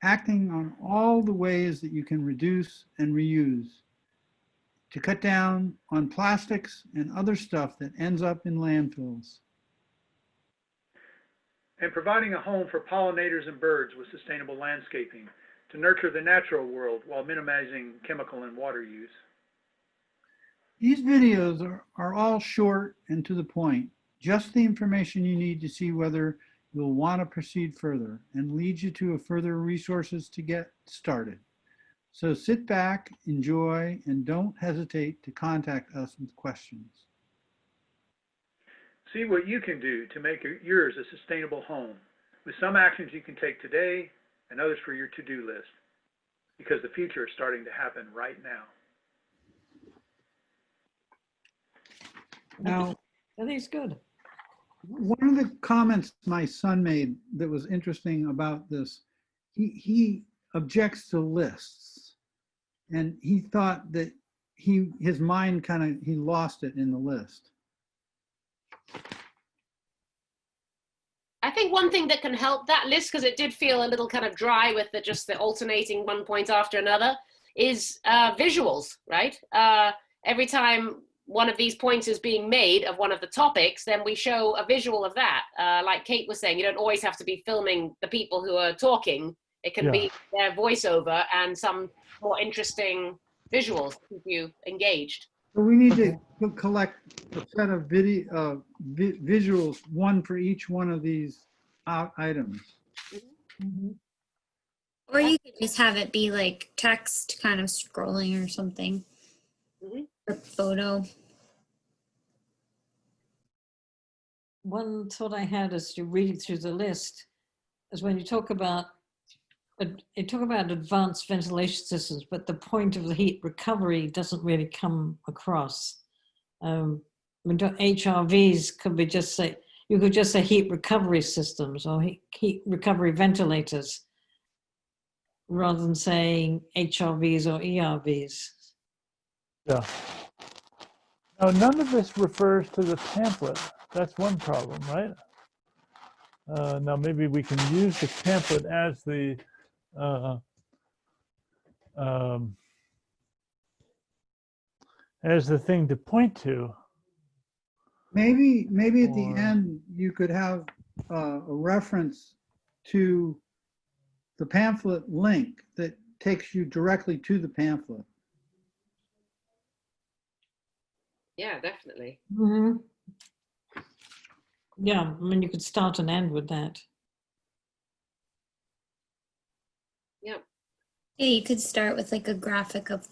Acting on all the ways that you can reduce and reuse to cut down on plastics and other stuff that ends up in landfills. And providing a home for pollinators and birds with sustainable landscaping to nurture the natural world while minimizing chemical and water use. These videos are all short and to the point, just the information you need to see whether you'll want to proceed further and lead you to further resources to get started. So sit back, enjoy, and don't hesitate to contact us with questions. See what you can do to make yours a sustainable home, with some actions you can take today and others for your to-do list, because the future is starting to happen right now. No, I think it's good. One of the comments my son made that was interesting about this, he objects to lists, and he thought that his mind he lost it in the list. I think one thing that can help that list, because it did feel a little kind of dry with just the alternating one point after another, is visuals, right? Every time one of these points is being made of one of the topics, then we show a visual of that. Like Kate was saying, you don't always have to be filming the people who are talking. It can be their voiceover and some more interesting visuals to keep you engaged. So we need to collect a set of visuals, one for each one of these items. Mm-hmm. Or you could just have it be like text kind of scrolling or something. Mm-hmm. Or photo. One thought I had as you're reading through the list is when you talk about advanced ventilation systems, but the point of the heat recovery doesn't really come across. HRVs could be you could just say heat recovery systems or heat recovery ventilators rather than saying HRVs or ERVs. Yeah. Now, none of this refers to the pamphlet. That's one problem, right? Now, maybe we can use the pamphlet as the thing to point to. Maybe at the end you could have a reference to the pamphlet link that takes you directly to the pamphlet. Yeah, definitely. Mm-hmm. Yeah, I mean, you could start and end with that. Yeah. Yeah, you could start with like a graphic of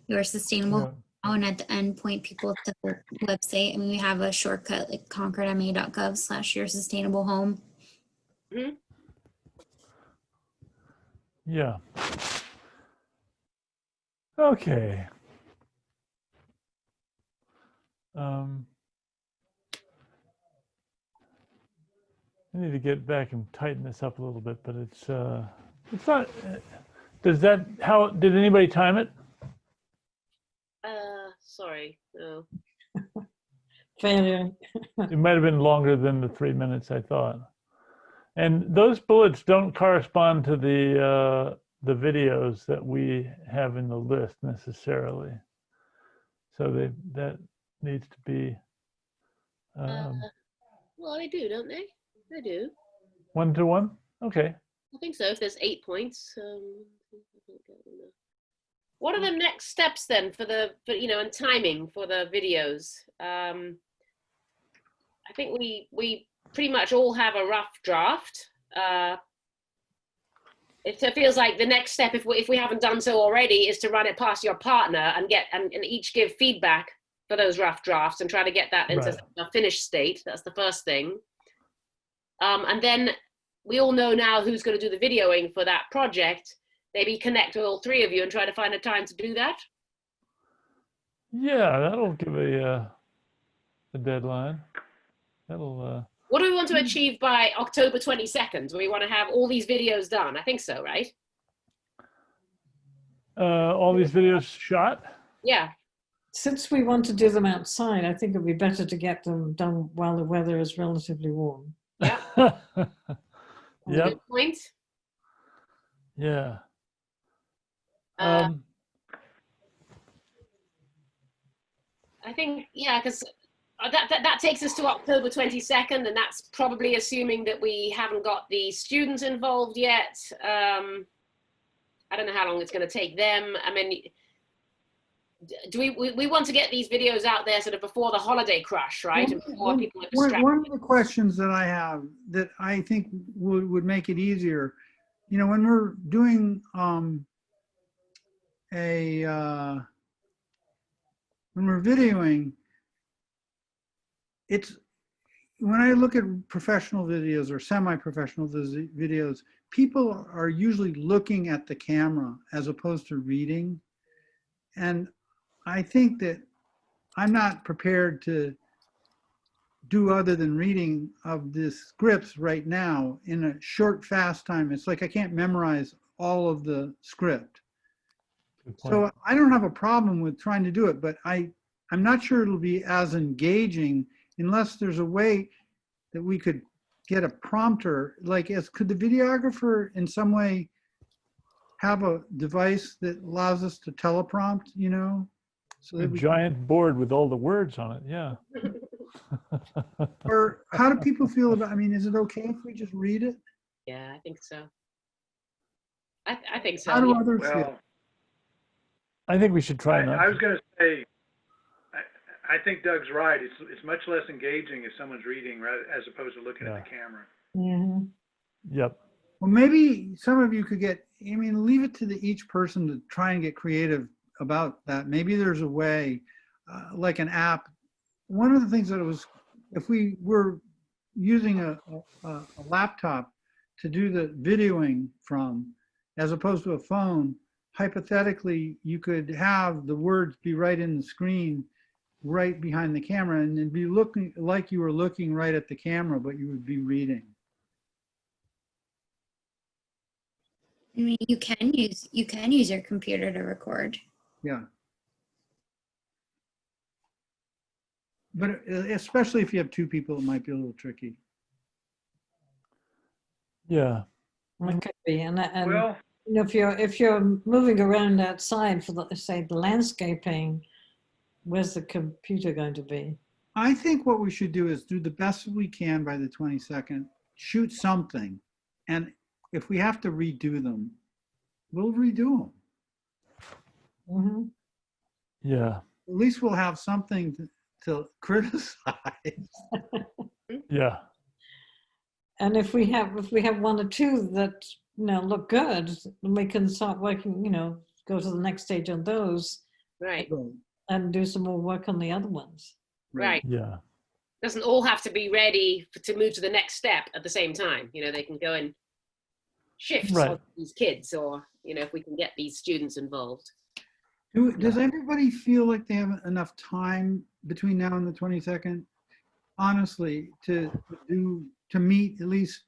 your sustainable and at the end point people to the website. I mean, we have a shortcut like concordma.gov/yoursustainablehome. Mm-hmm. Yeah. Okay. I need to get back and tighten this up a little bit, but it's not. Did anybody time it? Sorry, no. Failure. It might have been longer than the 3 minutes I thought. And those bullets don't correspond to the videos that we have in the list necessarily. So that needs to be. Well, they do, don't they? They do. 1-to-1? Okay. I think so. If there's 8 points. What are the next steps then for and timing for the videos? I think we pretty much all have a rough draft. It feels like the next step, if we haven't done so already, is to run it past your partner and each give feedback for those rough drafts and try to get that into a finished state. That's the first thing. And then we all know now who's going to do the videoing for that project. Maybe connect with all three of you and try to find a time to do that. Yeah, that'll give a deadline. That'll. What do we want to achieve by October 22nd? We want to have all these videos done. I think so, right? All these videos shot? Yeah. Since we want to do them outside, I think it'd be better to get them done while the weather is relatively warm. Yeah. Yep. Good point. Yeah. I think, yeah, because that takes us to October 22nd, and that's probably assuming that we haven't got the students involved yet. I don't know how long it's going to take them. I mean, do we want to get these videos out there sort of before the holiday crush, right? And before people are distracted. One of the questions that I have that I think would make it easier, you know, when we're doing when we're videoing, it's when I look at professional videos or semi-professional videos, people are usually looking at the camera as opposed to reading. And I think that I'm not prepared to do other than reading of the scripts right now in a short, fast time. It's like I can't memorize all of the script. So I don't have a problem with trying to do it, but I'm not sure it'll be as engaging unless there's a way that we could get a prompter. Like, could the videographer in some way have a device that allows us to teleprompt, you know? So a giant board with all the words on it, yeah. Or how do people feel about, I mean, is it okay if we just read it? Yeah, I think so. I think so. How do Yeah. others feel? Well, I think we should try not. I was going to say, I think Doug's right. It's much less engaging if someone's reading as opposed to looking at the camera. Mm-hmm. Yep. Well, maybe some of you could get, I mean, leave it to each person to try and get creative about that. Maybe there's a way, like an app. One of the things that it was, if we were using a laptop to do the videoing from, as opposed to a phone, hypothetically, you could have the words be right in the screen, right behind the camera, and it'd be looking like you were looking right at the camera, but you would be reading. I mean, you can use your computer to record. Yeah. But especially if you have two people, it might be a little tricky. Yeah. It could be, and Well, you know, if you're moving around outside for the landscaping, where's the computer going to be? I think what we should do is do the best we can by the 22nd, shoot something, and if we have to redo them, we'll redo them. Mm-hmm. Yeah. At least we'll have something to criticize. Yeah. And if we have one or two that, you know, look good, then we can start working, you know, go to the next stage on those Right. and do some more work on the other ones. Right. Yeah. Doesn't all have to be ready to move to the next step at the same time. You know, they can go in shifts Right. on these kids, or, you know, if we can get these students involved. Does everybody feel like they have enough time between now and the 22nd, honestly, to meet at least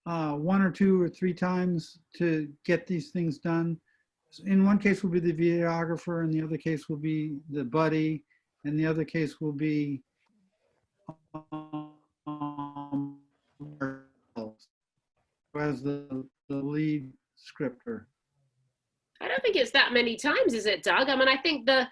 1 or 2 or 3 times to get these things done? In one case will be the videographer, and the other case will be the buddy, and the other case will be as the lead scripter. I don't think it's that many times, is it, Doug? I mean, I think the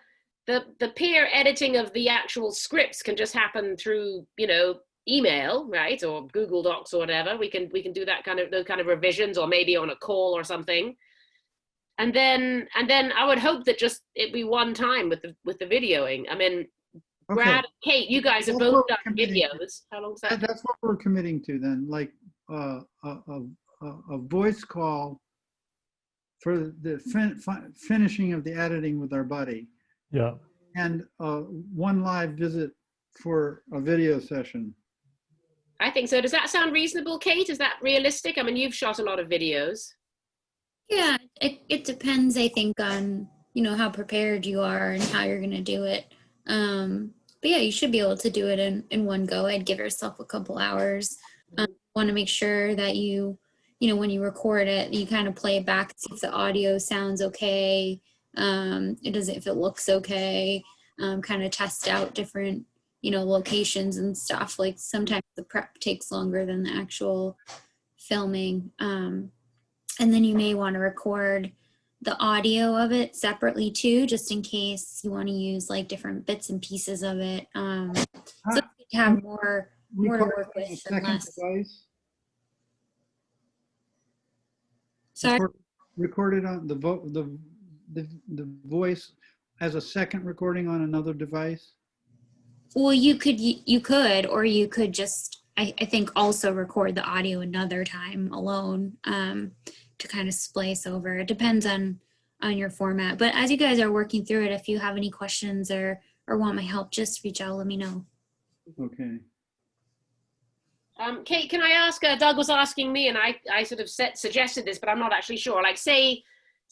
peer editing of the actual scripts can just happen through, you know, email, right, or Google Docs or whatever. We can do that those kind of revisions, or maybe on a call or something. And then I would hope that just it be one time with the videoing. I mean, Okay. Brad, Kate, you guys have That's both what we're done committing videos. How long's that? That's what we're committing to then, like a voice call for the finishing of the editing with our buddy, Yeah. and one live visit for a video session. I think so. Does that sound reasonable, Kate? Is that realistic? I mean, you've shot a lot of videos. Yeah, it depends, I think, on, you know, how prepared you are and how you're going to do it. But yeah, you should be able to do it in one go. I'd give yourself a couple hours. Want to make sure that when you record it, you kind of play it back, see if the audio sounds okay. If it looks okay, kind of test out different, locations and stuff. Like sometimes the prep takes longer than the actual filming. And then you may want to record the audio of it separately too, just in case you want to use like different bits and pieces of it. So you have more to work with than less. Device? Sorry? Recorded on the voice as a second recording on another device? Well, you could, or you could just, I think also record the audio another time alone, to kind of splice over. It depends on your format. But as you guys are working through it, if you have any questions or want my help, just reach out, let me know. Okay. Kate, can I ask, Doug was asking me, and I sort of suggested this, but I'm not actually sure. Like say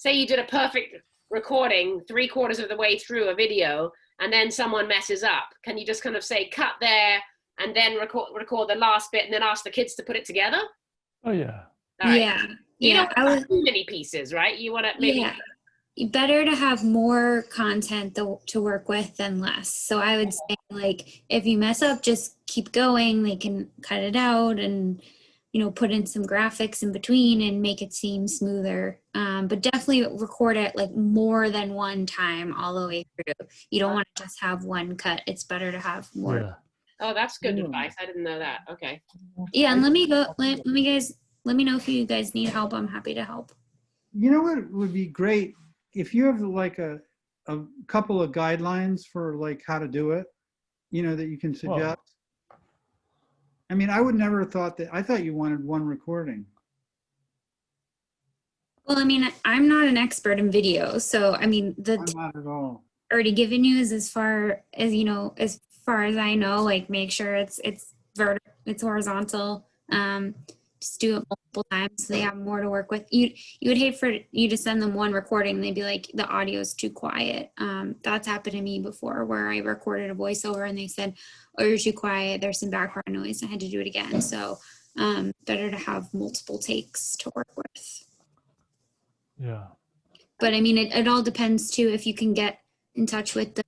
you did a perfect recording 3/4 of the way through a video, and then someone messes up. Can you just kind of say, cut there, and then record the last bit, and then ask the kids to put it together? Oh, yeah. Right. Yeah. You don't want too many pieces, right? You want to maybe... Yeah. Better to have more content to work with than less. So I would say, like, if you mess up, just keep going. They can cut it out and, put in some graphics in between and make it seem smoother. But definitely record it like more than one time all the way through. You don't want to just have one cut. It's better to have more. Yeah. Oh, that's good advice. I didn't know that. Okay. Yeah, and let me know if you guys need help. I'm happy to help. You know what would be great? If you have like a couple of guidelines for like how to do it, that you can suggest. I mean, I would never have thought that. I thought you wanted one recording. Well, I mean, I'm not an expert in video, so I mean, I'm not at all. Already given you is as far as I know. Like, make sure it's horizontal. Just do it multiple times so they have more to work with. You would hate for you to send them one recording and they'd be like, the audio is too quiet. That's happened to me before, where I recorded a voiceover and they said, oh, you're too quiet, there's some background noise. I had to do it again. So better to have multiple takes to work with. Yeah. But I mean, it all depends too, if you can get in touch with the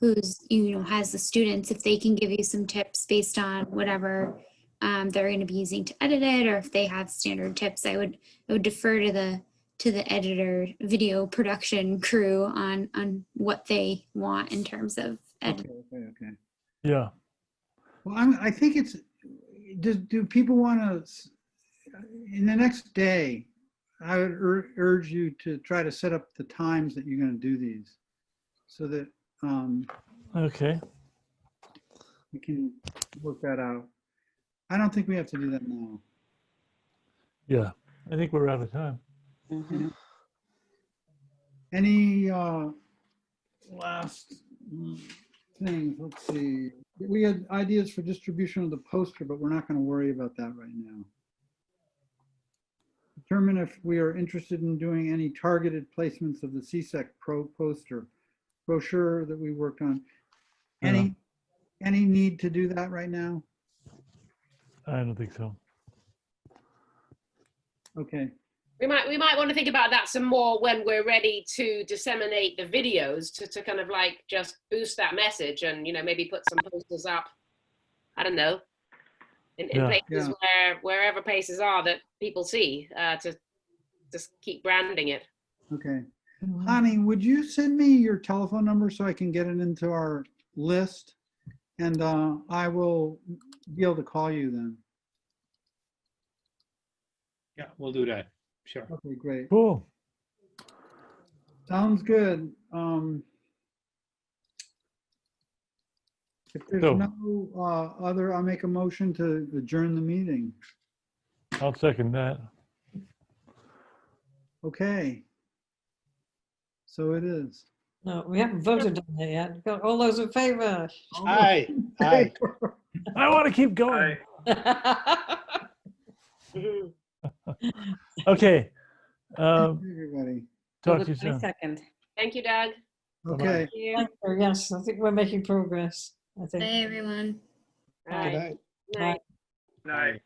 who's has the students, if they can give you some tips based on whatever they're going to be using to edit it, or if they have standard tips. I would defer to the editor, video production crew on what they want in terms of editing. Okay. Yeah. Well, I think it's. Do people want to? In the next day, I would urge you to try to set up the times that you're going to do these, so that Okay. we can work that out. I don't think we have to do that now. Yeah. I think we're out of time. Mm-hmm. Any last things? Let's see. We had ideas for distribution of the poster, but we're not going to worry about that right now. Determine if we are interested in doing any targeted placements of the CSEC Pro poster brochure that we worked on. Any need to do that right now? I don't think so. Okay. We might want to think about that some more when we're ready to disseminate the videos to kind of like just boost that message and maybe put some posters up. I don't know, in places wherever places are that people see, to just keep branding it. Okay. Honey, would you send me your telephone number so I can get it into our list? And I will be able to call you then. Yeah, we'll do that. Sure. Okay, great. Cool. Sounds good. If there's no other, I'll make a motion to adjourn the meeting. I'll second that. Okay. So it is. No, we haven't voted on it yet. Got all those in favor? Aye, aye. I want to keep going. Okay. Everybody. Talk to you soon. Second. Thank you, Doug. Okay. Thank you. Yes, I think we're making progress. I think. Bye, everyone. Good Right. night. Night. Night.